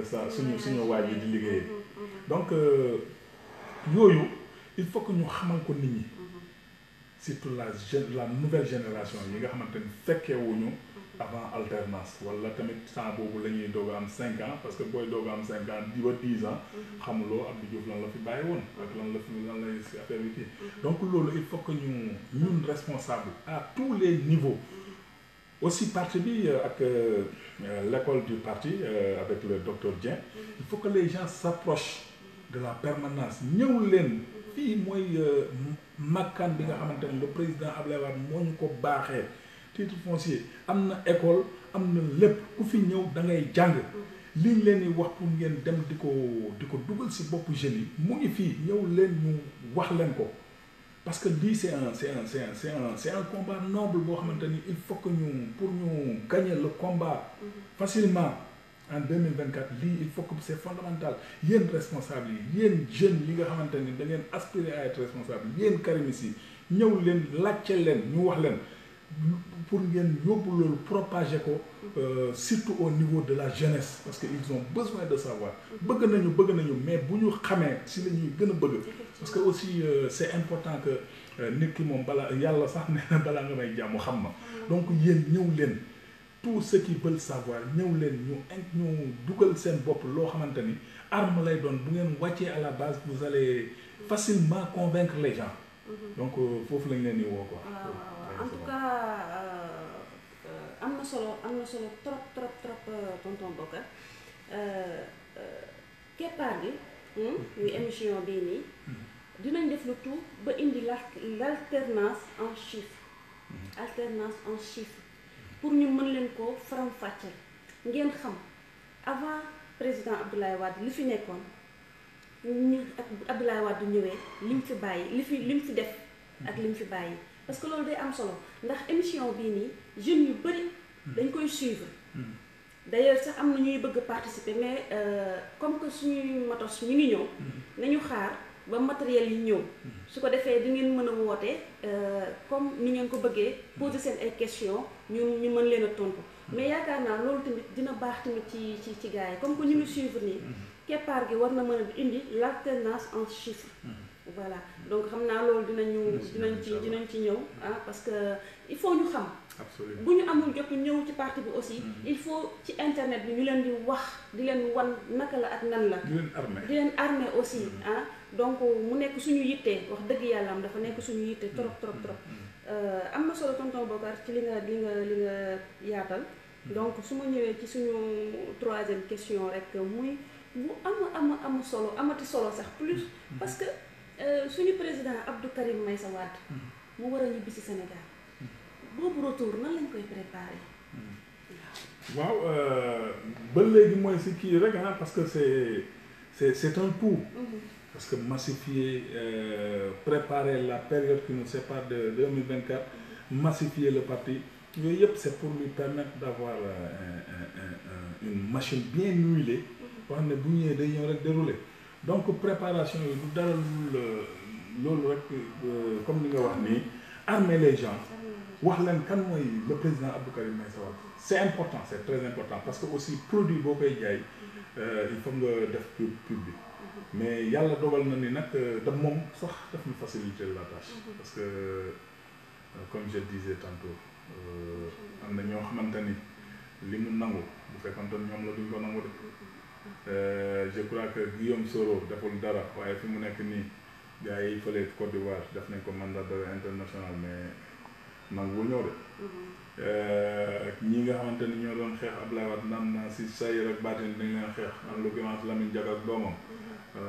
sa suñu waaj yi di liggéey donc yooyu il faut que ñu xamal ko nit ñi surtout la nouvelle génération yi nga xamante ni fekkee wuñu avant alternance wala tamit temps boobu la ñuy doog a am 5 ans parce que booy doog a am 5 ans di ba 10 ans xamuloo Abdou Diouf lan la fi bàyyi woon ak lan lay si affaire bi kii donc loolu il faut que ñun responsable à tous les niveaux aussi parti bi ak l'école du parti avec le docteur Dieng il faut que les gens s'approchent de la permanence ñëw leen fii mooy makkaan bi nga xamante ne le président Abdoulaye Wade moo ñu ko baaxee titre foncier am na école am na lépp ku fi ñëw da ngay jàng liñ leen di wax pour ngeen dem di ko dugal ci boppu jeunes yi mu ngi fii ñëw leen ñu wax leen ko parce que lii c'est un combat noble boo xamante ni il faut que pour ñu gagner le combat facilement en 2024 lii il faut que c'est fondamental yéen responsables yi yéen jeunes yi nga xamante ni da ngeen aspirer à être responsable yéen karimis yi ñëw leen laajte leen ñu wax leen pour ngeen yóbbu loolu propager ko surtout au niveau de la jeunesse parce que ils ont besoin de savoir bëgg nañu mais bu ñu xamee si la ñuy gën a bëgg parce que aussi c'est important que nit ki moom balaa yàlla sax nee na balaa nga may jàmm xam ma donc yéen ñëw leen tous ceux qui veulent savoir ñëw leen ñu dugal seen bopp loo xamante ni arme lay doon bu ngeen wàccee à la base vous allez facilement convaincre les gens donc foofu lañ leen di woo quoi. En tout cas am na solo trop tonton Bokar keppaar gi muy émission bii nii dinañ def le tout ba indi l'alternance en chiffres pour ñu mën leen ko faram-fàcceel ngeen xam avant président Abdoulaye Wade li fi nekkoon ñu ak Abdoulaye Wade ñëwee li mu fi bàyyi li mu fi def ak li mu fi bàyyi parce que loolu day am solo ndax émission bii nii jeunes yu bëri dañ koy suivre d'ailleurs sax am na ñuy bëgg participer mais comme que suñuy matos ñu ngi ñëw nañu xaar ba matériel yi ñëw su ko defee di ngeen mën a woote comme ni ngeen ko bëggee poser seen ay questions ñu mën leen a tontu mais yaakaar naa loolu tamit dina baax tamit ci gars yi comme que ñu ngi suivre nii keppaar gi war na mën a indi l'alternance en chiffres voilà donc xam naa loolu dinañ ci ñëw parce que il faut ñu xam bu ñu amul jot ñëw ci parti bi aussi il faut ci internet bi ñu leen di wax di leen wan naka la ak nan la di leen armé aussi donc mu nekk suñu yittee wax dëgg yàlla am dafa nekk suñu yitte trop am na solo tonton Bokar ci li nga yaatal donc su ma ñëwee ci suñu troisième question rek muy bu am solo amati solo sax plus parce que suñu président Abdou Karim Meïssa Wade mu war a ñibbi ci Sénégal boobu retour nan lañ koy préparer. waaw ba léegi mooy si kii rek parce que c'est un tout. Parce que massifier préparer la période qui nous sépare de 2024 massifier le parti yooyu yëpp c'est pour lui permettre d'avoir une machine bien huilée boo xam ne bu ñëwee day ñëw rek dérouler donc préparation yi du dara loolu rek comme ni nga wax nii armer les gens wax leen kan mooy le président Abdou Karim Meïssa Wade c'est important c'est très important parce que aussi produit boo koy jaay il faut nga def pub bi mais yàlla dogal na ni nag da moom sax daf ñu faciliter la tâche parce que comme je disais tantôt am na ñoo xamante ni li mu nangu bu fekkonte ñoom la duñ ko nangu de je crois que Guillaume Soro deful dara waaye fi mu nekk nii gars yi fële Côte d'Ivoire def nañ ko mandat d'arrêt international mais nanguwul ñëw de ñi nga xamante ni ñoo doon xeex Abdoulaye Wade naan naa si sayir ak baatin dañ leen xeex en l'occurrence Lamine Diack ak doomam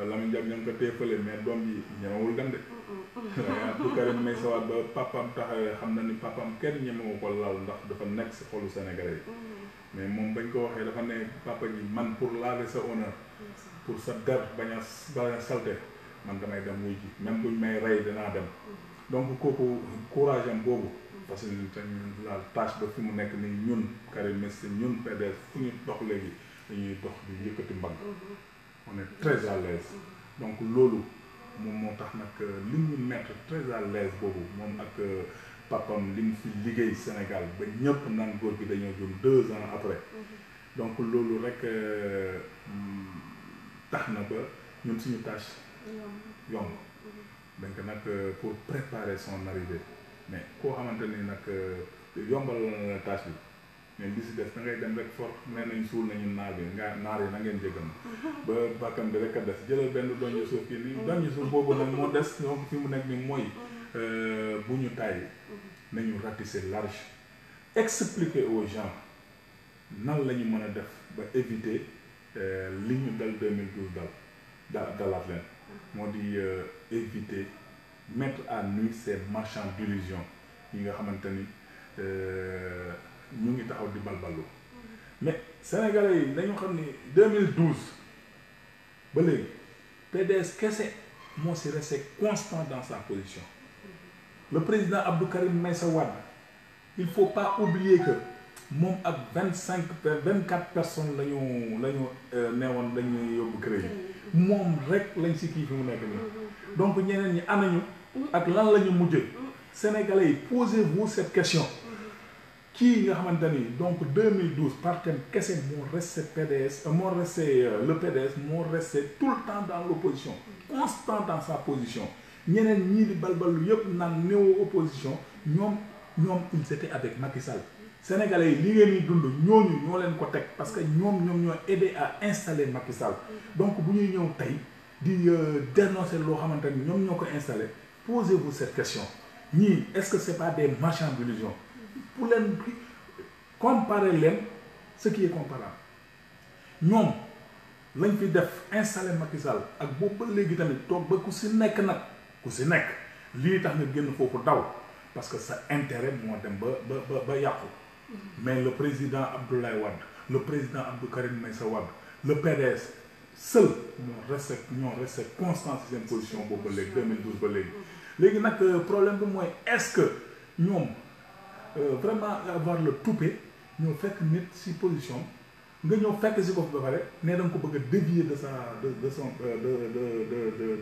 Lamine Diack ñoo ngi ko téye fële mais doom yi ñemewul dem de waaye Abdou Karim Meïssa Wade ba papam taxawee xam na ni papam kenn ñemewu ko laal ndax dafa nekk si xolu Sénégalais yi mais moom bañ ko waxee dafa ne papa ji man pour laver sa honneur pour sa der bañ a salte man damay dem wuy ji même buñ may rey dinaa dem donc kooku courage am boobu parce que ñu laal tâche ba fi mu nekk nii ñun Karim Meïssa ñun PDS fu ñu dox léegi dañuy dox di yëkkati mbagg on est très à l'aise donc loolu moom moo tax nag li ñu mettre très à l'aise boobu moom ak papam li mu fi liggéey Sénégal ba ñëpp naan góor gi dañoo jëm 2 ans après donc loolu rek tax na ba ñun suñu tâche yomb donc nag pour préparer son arrivée mais koo xamante ni nag yombal la tâche bi mais li si des da ngay dem rek for nee nañ suul nañu naar bi naar yi na ngeen jégal ba bakkan bi rek a des jëlal benn doñu suuf kii nii doñu suuf boobu nag moo des donc fi mu nekk ni mooy bu ñu tàyyi nañu ratisser large expliquer aux gens nan la ñu mën a def ba éviter li ñu dal 2012 dalaat leen moo di éviter mettre à nu ces marchands d'illusion yi nga xamante ni ñu ngi taxaw di balballu mais sénégalais yi dañu xam ni 2012 ba léegi PDS kese moo si resté constant dans sa position le président Abdou Karim Meïssa Wade il faut pas oublier que moom ak 24 personnes la ñu neewoon dañuy yóbbu CREI moom rek lañ si kii fi mu nekk nii donc ñeneen ñi anañu ak lan la ñu mujjee sénégalais yi posez-vous cette question kii nga xamante ni donc 2012 partem kese moo resté PDS moo resté le PDS moo resté tout le temps dans l'opposition constant dans sa position ñeneen ñii di balbalu yëpp naan néew opposition ñoom ils étaient avec Macky Sall sénégalais yi li ngeen di dund ñooñu ñoo leen ko teg parce que ñoom ñoo aidé à installer Macky Sall donc bu ñuy ñëw tey di dénoncer loo xamante ni ñoom ñoo ko installé posez-vous cette question ñii est-ce que c'est pas des marchands d'illusion pour leen comparer leen ce qui est comparable ñoom lañ fi def installer Macky Sall ak boobu ba léegi tamit toog ba ku si nekk lii tax nga génn foofu daw parce que sa intérêt moo dem ba yàqu mais le président Abdoulaye Wade le président Abdou Karim Meïssa Wade le PDS seul ñoo resté constant ci seen position boobu ba léegi 2012 ba léegi nag problème bi mooy est-ce que ñoom vraiment avoir le toupet ñoo fekk nit ci position nga ñëw fekk ci ko ba pare ne da nga ko bëgg a dévier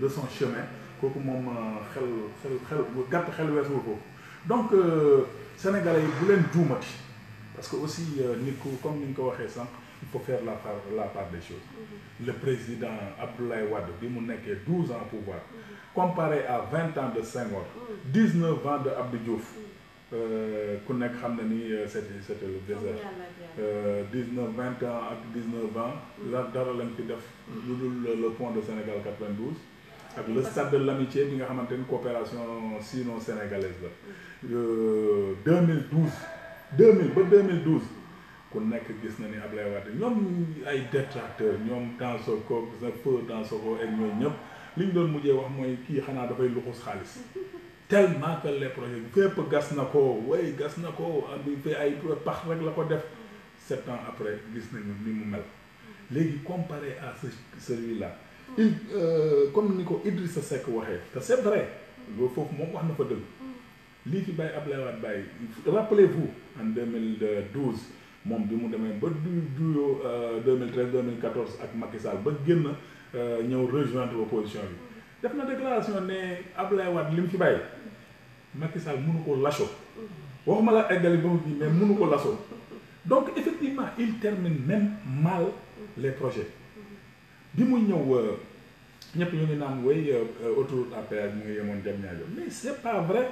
de son chemin kooku moom xel bu gàtt xel weesuwul foofu donc sénégalais yi bu leen juumati parce que aussi nit ku comme ni ñu ko waxee sànq il faut faire la part des choses le président Abdoulaye Wade bi mu nekkee 12 ans au pouvoir comparé à 20 ans de Senghor 19 ans de Abdou Diouf ku nekk xam na ni c'était le désert 20 ans ak 19 ans la dara lañ fi def lu dul le pont de Sénégal 92 ak le stade de l'amitié bi nga xamante ni coopération sino-sénégalaise la 2000 ba 2012 ku nekk gis na ni Abdoulaye Wade ñoom ay détracteurs ñoom Dansokho feu Dansokho ak ñooñu ñëpp li ñu doon mujjee wax mooy kii xanaa dafay luxus xaalis tellement que les projets fépp gas na ko way gas na ko bi fi ay pax rek la ko def 7 ans après gis nañu ni mu mel léegi comparé à celui-là il comme ni ko Idrissa Seck waxee te c'est vrai loolu foofu moom wax na fa dëgg lii fi bàyyi Abdoulaye Wade bàyyi rappelez-vous en 2012 moom bi mu demee ba duyoo 2013 2014 ak Macky Sall ba génn ñëw rejoindre opposition bi def na déclaration ne Abdoulaye Wade li mu fi bàyyi Macky Sall mënu ko laso waxuma la eggali ba mu ji mais mënu ko laso donc effectivement il termine même mal les projets bi muy ñëw ñëpp ñu ngi naan way autoroute à péage mu ngi yemoon Diamniadio mais c'est pas vrai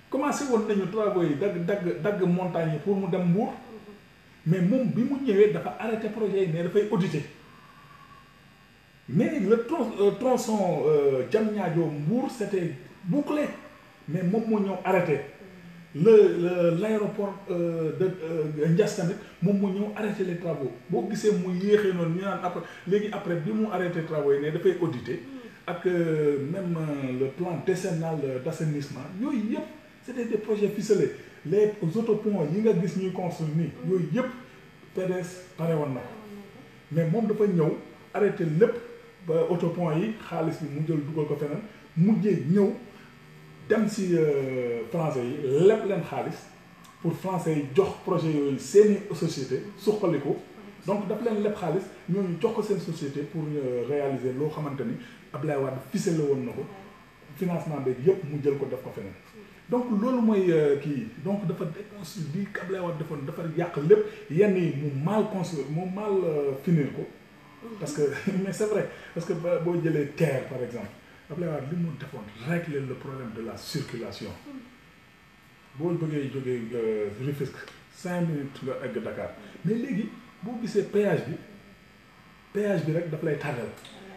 commencé woon nañu travaux yi dagg montagne yi pour mu dem Mbour mais moom bi mu ñëwee dafa arrêté projet yi mais dafay auditer mais le tronçon Diamniadio Mbour c'était bouclé mais moom moo ñëw arrêté l'aéroport de Ndiass tamit moom moo ñëw arrêté les travaux boo gisee mu yéexee noonu ñu naan après bi mu arrêté travaux yi ne dafay auditer ak même le plan décennal d'assainissement yooyu yëpp c'était des projets ficelés les autoponts yi nga gis ñuy construire nii yooyu yëpp PDS pare woon na ko mais moom dafa ñëw arrêté lépp ba autopont yi xaalis bi mu jël dugal ko feneen mujjee ñëw dem si français yi lépp leen xaalis pour français yi jox projet yooyu seeni société suqaliku donc daf leen lépp xaalis ñooñu jox ko seen société pour réaliser loo xamante ni Abdoulaye Wade ficelé woon na ko financement beeg yëpp mu jël ko def ko feneen donc loolu mooy kii donc dafa déconstruire bi Abdoulaye Wade defoon dafa yàq lépp yenn yi mu mal construire mu mal finir ko parce que mais c'est vrai parce que boo jëlee terre par exemple Abdoulaye Wade li mu defoon régler le problème de la circulation boo bëggee jógee Rufisque 5 minutes nga egg Dakar mais léegi boo gisee péage bi rek daf lay tàggal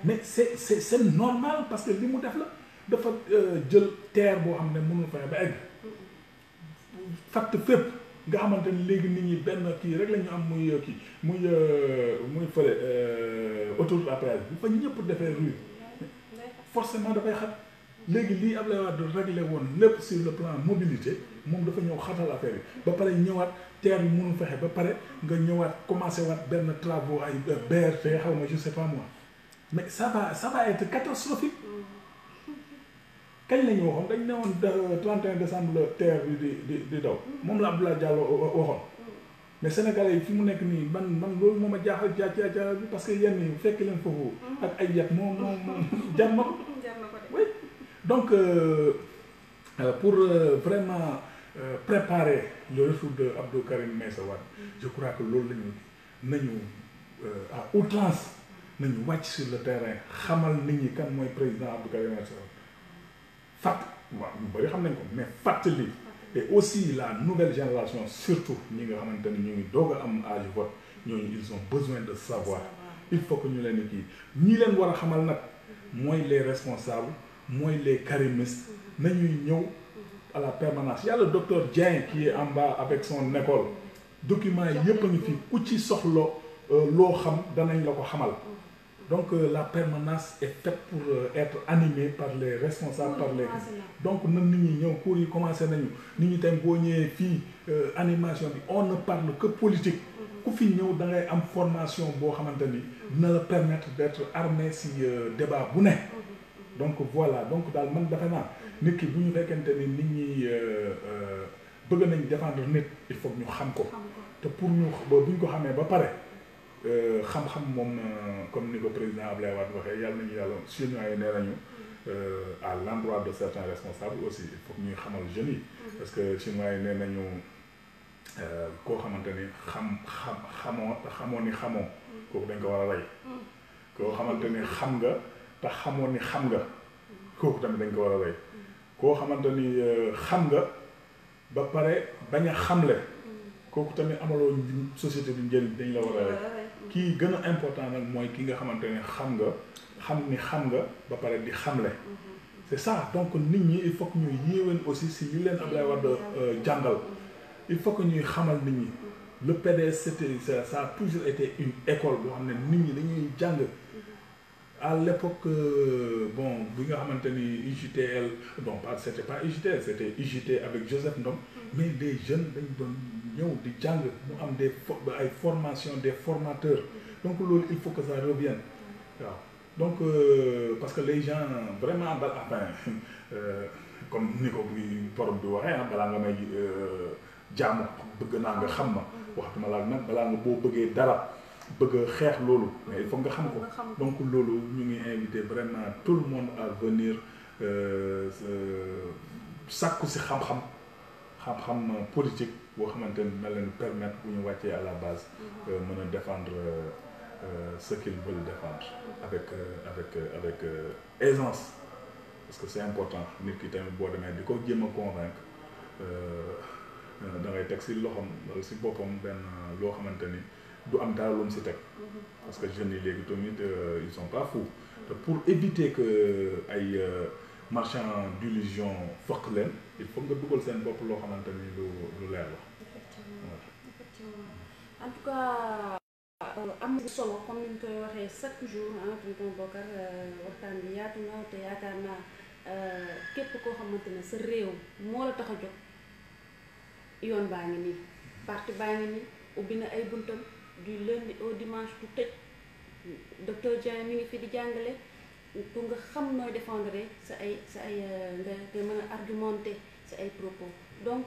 mais c'est normal parce que li mu def la dafa jël terre boo xam ne mënul fexe ba egg fatt fépp nga xamante ni léegi nit ñi benn kii rek la ñu am muy kii muy fële autoroute à péage bi fa ñëpp defee rue forcément dafay xat léegi lii Abdoulaye Wade réglé woon lépp sur le plan mobilité moom dafa ñëw xatal affaire yi ba pare ñëwaat terre yi mënul fexe ba pare nga ñëwaat commencé waat benn travaux ay BRT xaw ma je sais pas moi mais ça va être catastrophique kañ la ñu waxoon dañ ne woon 31 décembre la terre bi di daw moom la Abdoulaye Diallo waxoon mais Sénégalais yi fi mu nekk nii man loolu moo ma jaaxal jaaxal bi parce que yenn yi fekk leen foofu ak ay yat moom jar na ko oui donc pour vraiment préparer le retour de Abdou Karim Meïssa Wade je crois que loolu nañu à outrance nañu wàcc sur le terrain xamal nit ñi kan mooy président Abdou Karim Meïssa Wade waaw ñu bëri xam nañ ko mais fàttali et aussi la nouvelle génération surtout ñi nga xamante ni ñu ngi doog a am âge vote ñooñu ils ont besoin de savoir il faut que ñu leen di kii ñi leen war a xamal nag mooy les responsables mooy les karimistes nañuy ñëw à la permanence y a le docteur Dieng qui est en bas avec son école documents yi yëpp a ngi fi ku ci soxla loo xam danañ la ko xamal donc la permanence est faite pour être animée par les responsables par les donc na nit ñi ñëw cours yi commencé nañu nit ñi tam boo ñëwee fii animation bi on ne parle que politique ku fi ñëw da ngay am formation boo xamante ni dina la permettre d'être armé si débat bu ne donc voilà donc daal man defe naa nit ki bu ñu fekkente ni nit ñi bëgg nañ défendre nit il faut ñu xam ko te pour ñu bu ñu ko xamee ba pare xam-xam moom comme ni ko président Abdoulaye Wade waxee yàlla nañu yàlla chinois yi nee nañu à l'endroit de certains responsables aussi il faut ñuy xamal jeunes yi parce que chinois yi nee nañu koo xamante ni xamoo ni xamoo kooku dañ ko war a rey koo xamante ni xam nga te xamoo ni xam nga kooku tamit dañ ko war a rey koo xamante ni xam nga ba pare bañ a xamle kooku tamit amaloo société bi njëriñ dañ la war a rey kii gën a important nag mooy ki nga xamante ne xam nga ba pare di xamle c'est ça donc nit ñi il faut que ñuy yéewén aussi si li leen Abdoulaye Wade jàngal il faut que ñuy xamal nit ñi le PDS ça a toujours été une école boo xam ne nit ñi dañuy jàng à l'époque bon bi nga xamante ni UJTL non pas c'était pas UJTL c'était UJT avec Joseph Ndom mais des jeunes dañ doon ñëw di jàng mu am ay formation des formateurs donc loolu il faut que ça revienne waaw donc parce que les gens vraiment enfin comme ni ko bi borom bi waxee balaa nga may jaamu bëgg naa nga xam ma waxtuma laa nag balaa nga boo bëggee dara bëgg xeex loolu mais il faut nga xam ko donc loolu ñu ngi invité vraiment tout le monde à venir sàkku si xam-xam politique boo xamante ni na leen permettre bu ñu wàccee à la base mën a défendre ce qu'ils veulent défendre avec aisance parce que c'est important nit ki tamit boo demee di ko jéem a convaincre da ngay teg si loxoom wala si boppam benn loo xamante ni du am dara lu mu si teg parce que jeunes yi léegi tamit ils sont pas fous te pour éviter que ay marchands d'illusion fokk leen il faut nga dugal seen bopp loo xamante ni lu leer la. effectivement en tout cas am na solo comme ni ñu koy waxee chaque jour tonton Bocar waxtaan bi yaatu na te yaakaar naa képp koo xamante ne sa réew moo la tax a jóg yoon baa ngi nii parti baa ngi nii ubbi na ay buntam du lundi au dimanche du tëj docteur Dieng mi ngi fi di jàngale pour nga xam nooy défendre sa ay nga mën a argumenter sa ay propos donc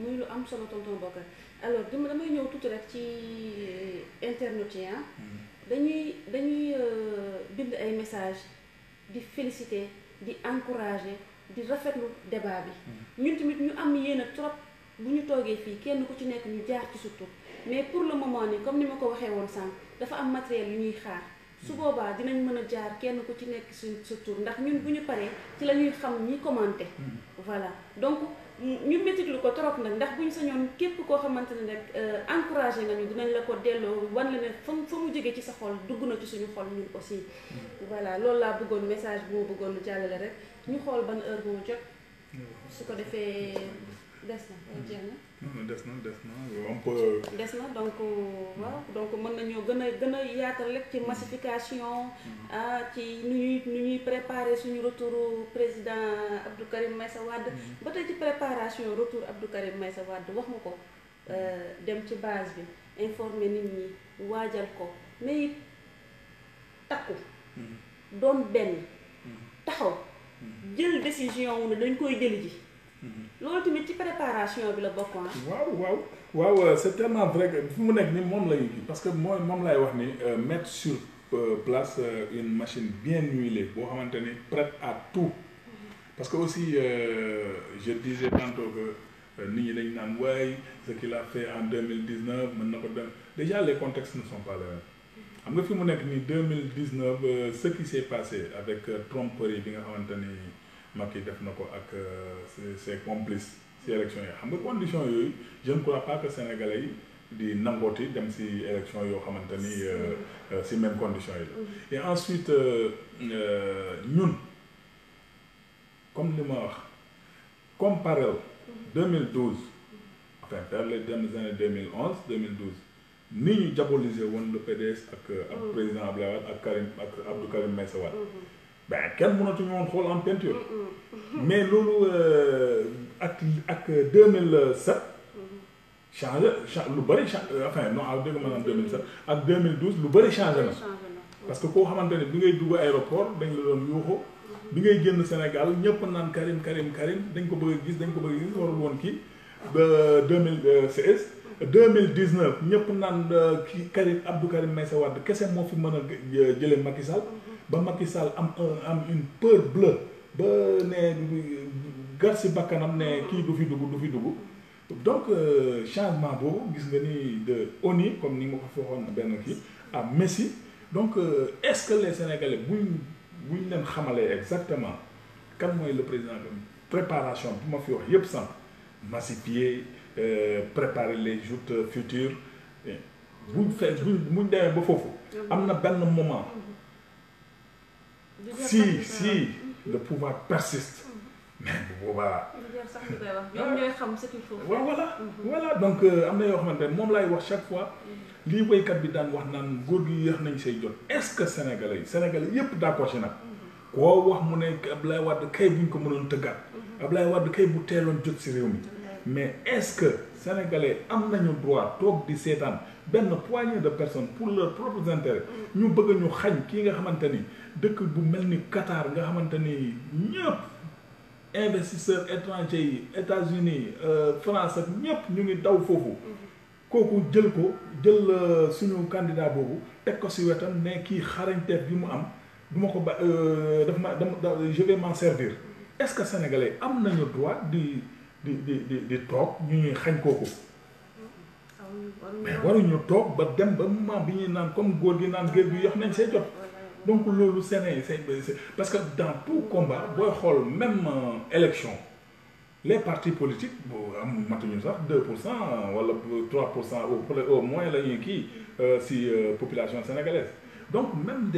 muy lu am solo tonton Bocar alors damay ñëw tuuti rek ci internet yi dañuy bind ay message di féliciter di encourager di rafetlu débat bi ñun tamit ñu am yéene trop bu ñu toogee fii kenn ku ci nekk ñu jaar ci surtout mais pour le moment nii comme ni ma ko waxee woon sànq dafa am matériel yu ñuy xaar su boobaa dinañ mën a jaar kenn ku ci nekk sa tur ndax ñun bu ñu paree ci la ñuy xam ñi commenté voilà donc ñu métitlu ko trop nag ndax buñ sañoon képp koo xamante ne rek encouragé nga ñu dinañ la ko delloo wan la ne fa mu jógee ci sa xol dugg na ci suñu xol ñun aussi. voilà loolu laa bëggoon message bu ma bëggoon jàllale rek ñu xool ban heure moo jot. su ko defee des na wala jeex na. non des na on peut. des na donc waaw donc mën nañoo gën a yaatal rek ci massification ci nu ñuy préparer suñu retour président Abdou Karim Meïssa Wade ba tey ci préparation retour Abdou Karim Meïssa Wade wax nga ko dem ci base bi informer nit ñi waajal ko mais it takku doon benn taxaw jël décision wu ne dañ koy jëli ji loolu tamit ci préparation bi la bokk waaw c'est tellement vrai que fu mu nekk ni moom lañu kii parce que moom lay wax ni mettre sur place une machine bien huilée boo xamante ni prête à tout parce que aussi je disais tantôt que nit ñi dañ naan waaye ce qu'il a fait en 2019 mën na ko dem déjà les contextes ne sont pas les mêmes xam nga fi mu nekk ni 2019 ce qui s'est passé avec tromperie bi nga xamante ni Macky def na ko ak ses complices ci élection yi xam nga conditions yooyu je ne crois pas que sénégalais yi di nangooti dem ci élection yoo xamante ni ci même conditions yi la et ensuite ñun comme li ma wax comparé 2012 enfin vers les années 2011 2012 ni ñu diaboliser woon le PDS ak président Abdoulaye Wade ak Abdou Karim Meïssa Wade ben kenn mënatuñu woon xool en peinture mais loolu ak 2007 changé lu bëri enfin non ak dégg maanaam 2007 ak 2012 lu bëri changé na parce que koo xamante ne bi ngay dugg aéroport dañ la doon yuuxu bi ngay génn Sénégal ñëpp naan Karim dañ ko bëgg a gis warul woon kii ba 2016 2019 ñëpp naan kii Abdou Karim Meïssa Wade kese moo fi mën a jëlee Macky Sall ba Macky Sall am une peur bleue ba ne gar si bakkanam ne kii du fi dugg donc changement boobu gis nga ni de ONU comme ni ma ko waxoon benn kii à Messi donc est-ce que les Sénégalais buñ leen xamalee exactement kan mooy le président préparation bu ma fi wax yépp sànq massifier préparer les joutes futures buñ demee ba foofu am na benn moment si le pouvoir persiste mais bu boobaa ñoom ñooy xam ce qu'il faut voilà donc am na yoo xamante ne moom laay wax chaque fois lii woykat bi daan wax naan góor gi yéex nañ say jot est-ce que sénégalais yépp d'accord ci nag koo wax mu ne Abdoulaye Wade kay buñ ko mënoon tëggaat Abdoulaye Wade kay bu teeloon jot ci réew mi mais est-ce que sénégalais am nañu droit toog di seetaan benn poignée de personnes pour leurs propres intérêts ñu bëgg ñu xañ kii nga xamante ni dëkk bu mel ni Qatar nga xamante ni ñëpp investisseurs étrangers yi États-Unis France ak ñëpp ñu ngi daw foofu kooku jël suñu candidat boobu teg ko ci wetam ne kii xarañteef bi mu am duma ko ba je vais m'en servir est-ce que sénégalais am nañu droit di toog ñu ñuy xañ kooku mais waruñu toog ba dem ba moment bi ñuy naan comme góor gi naan géej gi yox nañ see jot donc loolu c'est parce que dans tout combat booy xool même élection les partis politiques am matuñu sax 2% wala 3% au moins la ñuy kii si population sénégalaise donc même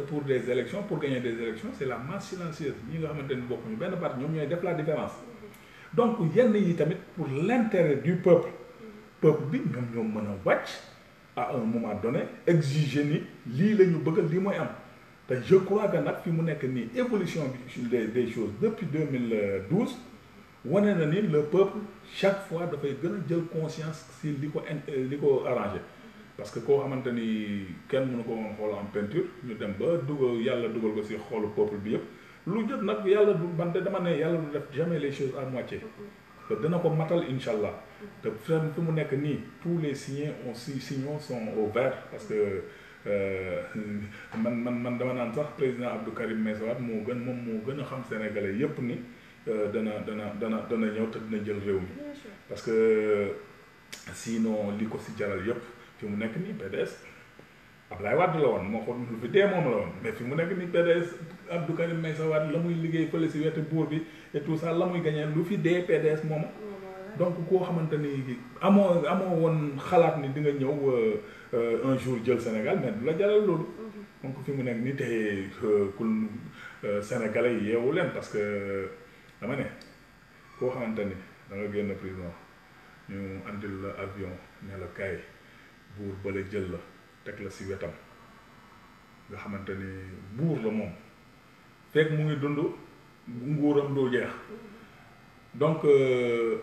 pour des élections pour gagner des élections c'est la masse silencieuse ñi nga xamante ni bokkuñu benn parti ñoom ñooy def la différence donc yenn yi tamit pour l'intérêt du peuple bi ñoom mën a wàcc à un moment donné exiger ni lii la ñu bëgg lii mooy am te je crois que nag fi mu nekk nii évolution bi des choses depuis 2012 wane na ni le peuple chaque fois dafay gën a jël conscience si li ko arrangé parce que koo xamante ni kenn mënu ko woon xool en peinture ñu dem ba yàlla dugal ko si xoolu peuple bi yëpp lu jot nag yàlla du bante dama ne yàlla du def jamais les choses à moitié te dina ko matal incha allah te fi mu nekk nii tous les signaux sont au vert parce que man dama naan sax président Abdou Karim Meïssa Wade moo gën a xam sénégalais yépp ni dana ñëw te dina jël réew mi parce que sinon li ko si jaral yépp fi mu nekk nii PDS Abdoulaye Wade la woon moo ko lu fi dee moom la woon mais fi mu nekk ni PDS Abdou Karim Meïssa Wade la muy liggéey fële si wetu buur bi et tout ça la muy gagné lu fi dee PDS moom donc koo xamante ni amoo woon xalaat ni di nga ñëw un jour jël Sénégal mais du la jaral loolu donc fi mu nekk ni tey kul Sénégalais yi yeewu leen parce que dama ne koo xamante ni da nga génn prison ñu andil la avion ne la kaay buur bala jël la teg la si wetam nga xamante ni buur la moom fekk mu ngi dund nguuram doo jeex donc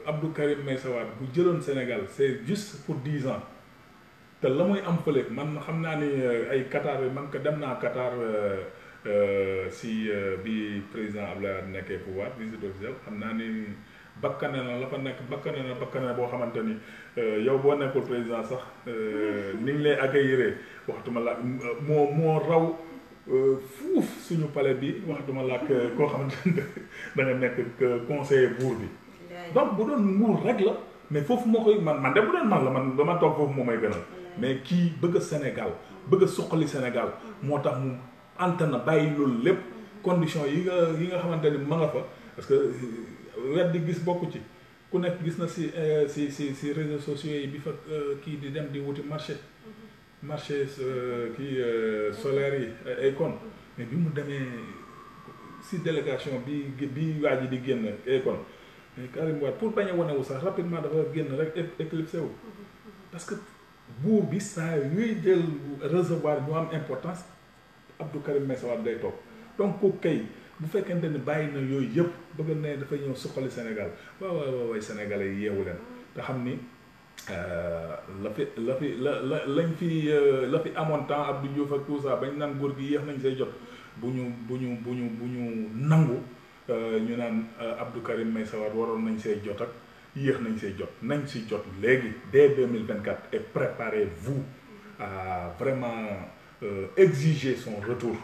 Abdou Karim Meïssa Wade bu jëloon Sénégal c'est juste pour 10 ans te la muy am fële man xam naa ni ay Qatar man ko dem naa Qatar si bi président Abdoulaye Wade nekkee pouvoir visite officielle xam naa ni bakkane na la fa nekk bakkane boo xamante ni yow boo nekkul président sax ni ñu lay accueillir waxtuma la moo raw fuuf suñu palais bi waxtuma la koo xamante ni da nga nekk conseiller buur bi donc bu doon nguur rek la mais foofu moo koy man de bu doon man la man dama toog foofu moo may gënal mais kii bëgg a Sénégal bëgg a suqali Sénégal moo tax mu antana bàyyi loolu lépp condition yi nga xamante ni ma nga fa parce que wet di gis bokku ci ku nekk gis na si réseaux sociaux yi bi fa kii di dem di wuti marché kii solaire yi Akon mais bi mu demee si délégation bi waa ji di génn Akon mais Karim Wade pour bañ a wanewu sax rapidement dafa génn rek éclipsé wu parce que buur bi saa yuy jël recevoir ñu am importance Abdou Karim Meïssa Wade day toog donc kooku kay bu fekkente ni bàyyi na yooyu yëpp bëgg ne dafa ñëw suqali Sénégal waaw Sénégalais yi yeewu leen te xam ni lañ fi amoon temps Abdou Diouf ak tout ça bañ naan góor gi yéex nañ say jot bu ñu nangu ñu naan Abdou Karim Meïssa Wade waroon nañ say jot ak yéex nañ say jot nañ si jot léegi dès 2024 et préparez-vous à vraiment exiger son retour.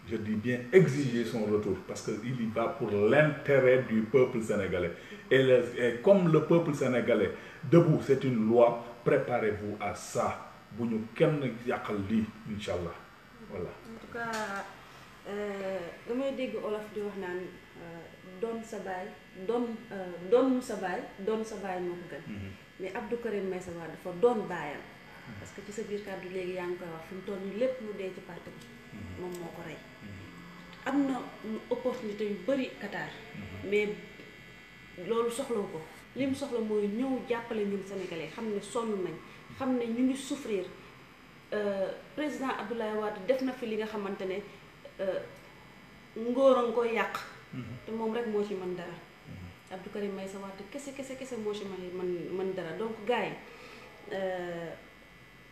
Je dis bien exiger son retour parce qu'il y va pour l'intérêt du peuple sénégalais. Et comme le peuple sénégalais, debout, c'est une loi, préparez-vous à ça. Bu ñu kenn yàqal lii incha allah voilà. En tout cas damay dégg olof di wax naan doon sa baay doon sa baay moo ko gën. Mais Abdou Karim Meïssa Wade dafa doon baayam. Parce que ci sa biir kàddu léegi yaa ngi koy wax fi mu toll nii lépp lu dee ci parti bi moom moo ko rey. am na opportunité yu bëri Qatar mais loolu soxlawu ko li mu soxla mooy ñëw jàppale ñun sénégalais xam ne sonn nañ xam ne ñu ngi souffrir président Abdoulaye Wade def na fi li nga xamante ne ngóor a nga koy yàq te moom rek moo ci mën dara Abdou Karim Meïssa Wade kese moo ci mën dara donc gars yi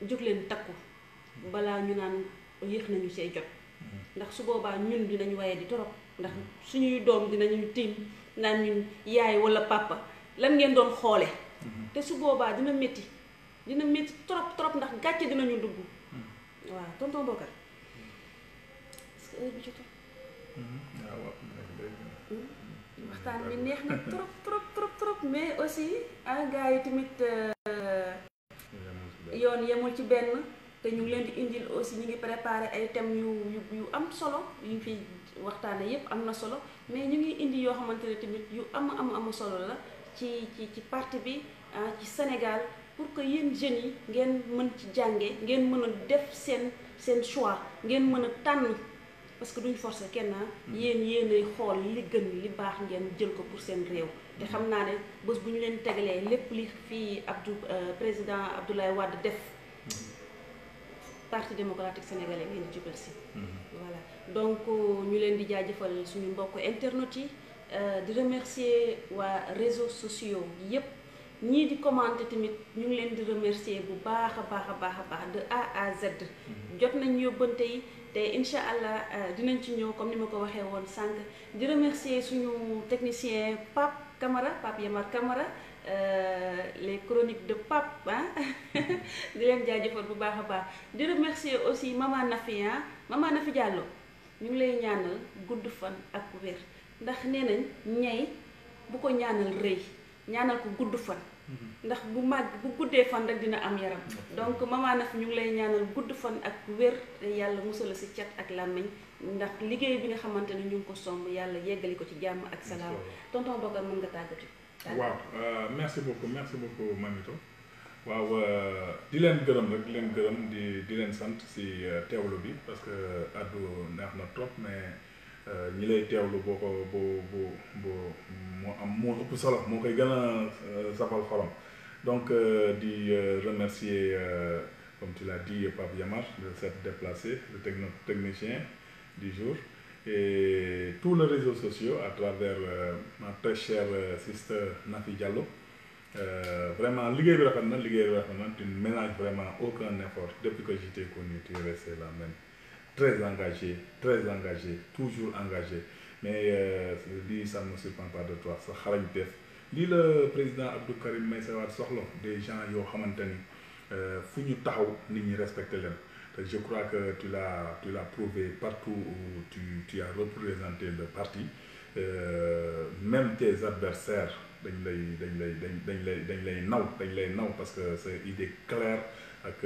jóg leen takku balaa ñu naan yéex nañu see jot ndax su boobaa ñun dinañ waye di torop ndax suñuy doom dinañu tiim naan ñun yaay wala papa lan ngeen doon xoole te su boobaa dina métti trop ndax gàcce dinañu dugg waaw tonton Bokar est-ce que heure bi jotee waxtaan bi neex na trop mais aussi gars yi tamit yoon yemul ci benn te ñu ngi leen di indil aussi ñu ngi préparé ay thèmes yu am solo yu fi waxtaane yépp am na solo mais ñu ngi indi yoo xamante ne tamit yu am solo la ci parti bi ci Sénégal pour que yéen jeunes yi ngeen mën ci jànge ngeen mën a def seen choix ngeen mën a tànn parce que duñ forcer kenn yéenay xool li gën li baax ngeen jël ko pour seen réew te xam naa ne bés bu ñu leen tegalee lépp li fii président Abdoulaye Wade def parti démocratique sénégalais ngeen di jubal si voilà donc ñu leen di jaajëfal suñu mbokk internet yi di remercier waa réseaux sociaux yépp ñii di commenter tamit ñu ngi leen di remercier bu baax a baax de A à Z jot nañ yóbbante yi te incha allah dinañ ci ñëw comme ni ma ko waxee woon sànq di remercier suñu technicien Pape Yamar Camara les chroniques de Pape di leen jaajëfal bu baax a baax di remercier aussi Mama Nafi Diallo ñu ngi lay ñaanal gudd fan ak wér ndax nee nañ ñay bu ko ñaanal rëy ñaanal ko gudd fan ndax bu guddee fan rek dina am yaram. donc Mama Nafi ñu ngi lay ñaanal gudd fan ak wér te yàlla musal si cat ak làmmiñ ndax liggéey bi nga xamante ne ñu ngi ko somb yàlla yeggali ko ci jàmm ak salaam. tonton Bokar mën nga tàggatu. waaw merci beaucoup Mamito. waaw di leen gërëm rek di leen gërëm di leen sant si teewlu bi parce que addu neex na trop mais ñi lay teewlu boo ko moo ëpp solo moo koy gën a safal xolam donc di remercier comme tu l'as dit Pape Yamar de s'être déplacé le technicien du jour et tous les réseaux sociaux à travers ma très chère sister Nafi Diallo. Vraiment liggéey bi rafet na tu ne ménages vraiment aucun effort depuis que je t'ai connu tu es resté la même très engagé toujours engagé mais lii ça ne me surprend pas de toi sa xarañteef lii la président Abdou Karim Meïssa Wade soxla des gens yoo xamante ni fu ñu taxaw nit ñi respecté leen te je crois que tu l'as prouvé partout où tu as représenté le parti même tes adversaires dañ lay naw parce que c'est idée claire ak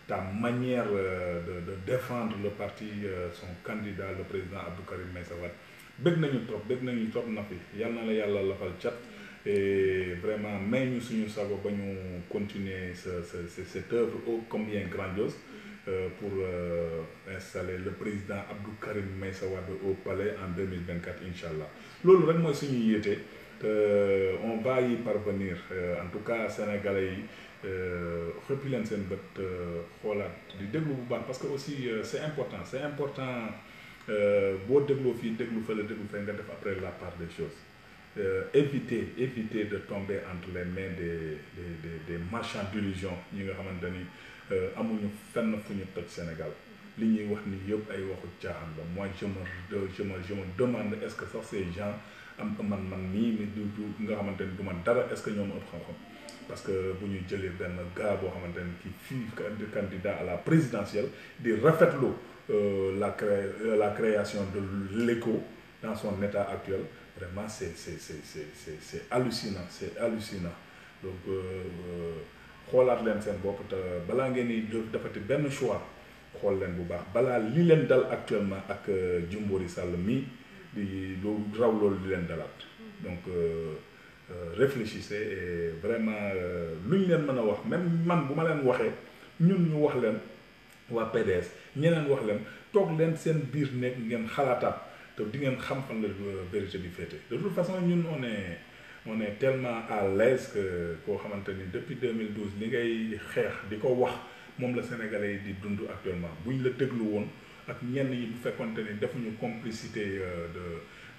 ta manière de défendre le parti son candidat le président Abdou Karim Meïssa Wade bëgg nañu trop Nafi yal na la yàlla lafal cat et vraiment may ñu suñu sago ba ñu continuer cette œuvre ô combien grandiose pour installer le président Abdou Karim Meïssa Wade au palais en 2024 inchallah loolu rek mooy suñu yéete. On va y parvenir en tout cas sénégalais yi xëppi leen seen bët xoolaat di déglu bu baax parce que aussi c'est important boo dégloo fii déglu fële déglu fay nga def après la part des choses éviter de tomber entre les mains des marchands d'illusion ñi nga xamante ni amuñu fenn fu ñu toj Sénégal li ñuy wax ni yëpp ay waxu caaxaan la moi je me demande est-ce que sax ces gens man nii du nga xamante ni du ma dara est-ce que ñoom ëpp xam-xam parce que bu ñu jëlee benn gars boo xamante ni ki fii candidat à la présidentielle di rafetlu la création de l'écho dans son état actuel vraiment c'est hallucinant donc xoolaat leen seen bopp te balaa ngeen di defati benn choix xool leen bu baax balaa li leen dal actuellement ak Jimbori Sall mii di lu raw loolu di leen dalaat donc réfléchissez et vraiment lu ñu leen mën a wax même man bu ma leen waxee ñun ñu wax leen waa PDS ñeneen wax leen toog leen seen biir nekk ngeen xalaataat te di ngeen xam fan la vérité bi féete de toute façon ñun on est tellement à l'aise que koo xamante ni depuis 2012 li ngay xeex di ko wax moom la Sénégalais yi di dund actuellement buñ la déglu woon ak ñenn yi bu fekkonte ni defuñu complicité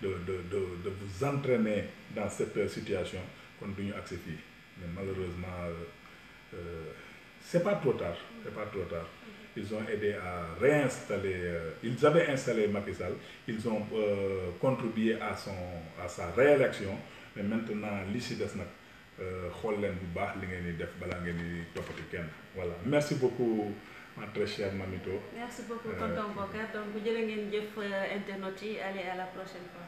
de vous entraîner dans cette situation kon duñu accès fii mais malheureusement c'est pas trop tard ils ont aidé à réinstaller ils avaient installé Macky Sall ils ont contribué à sa réélection mais maintenant li ci des nag xool leen bu baax li ngeen di def balaa ngeen di toppati kenn voilà merci beaucoup ma très chère Mamito. Merci beaucoup tonton Bokar donc jërë ngeen jëf internautes yi allez à la prochaine fois.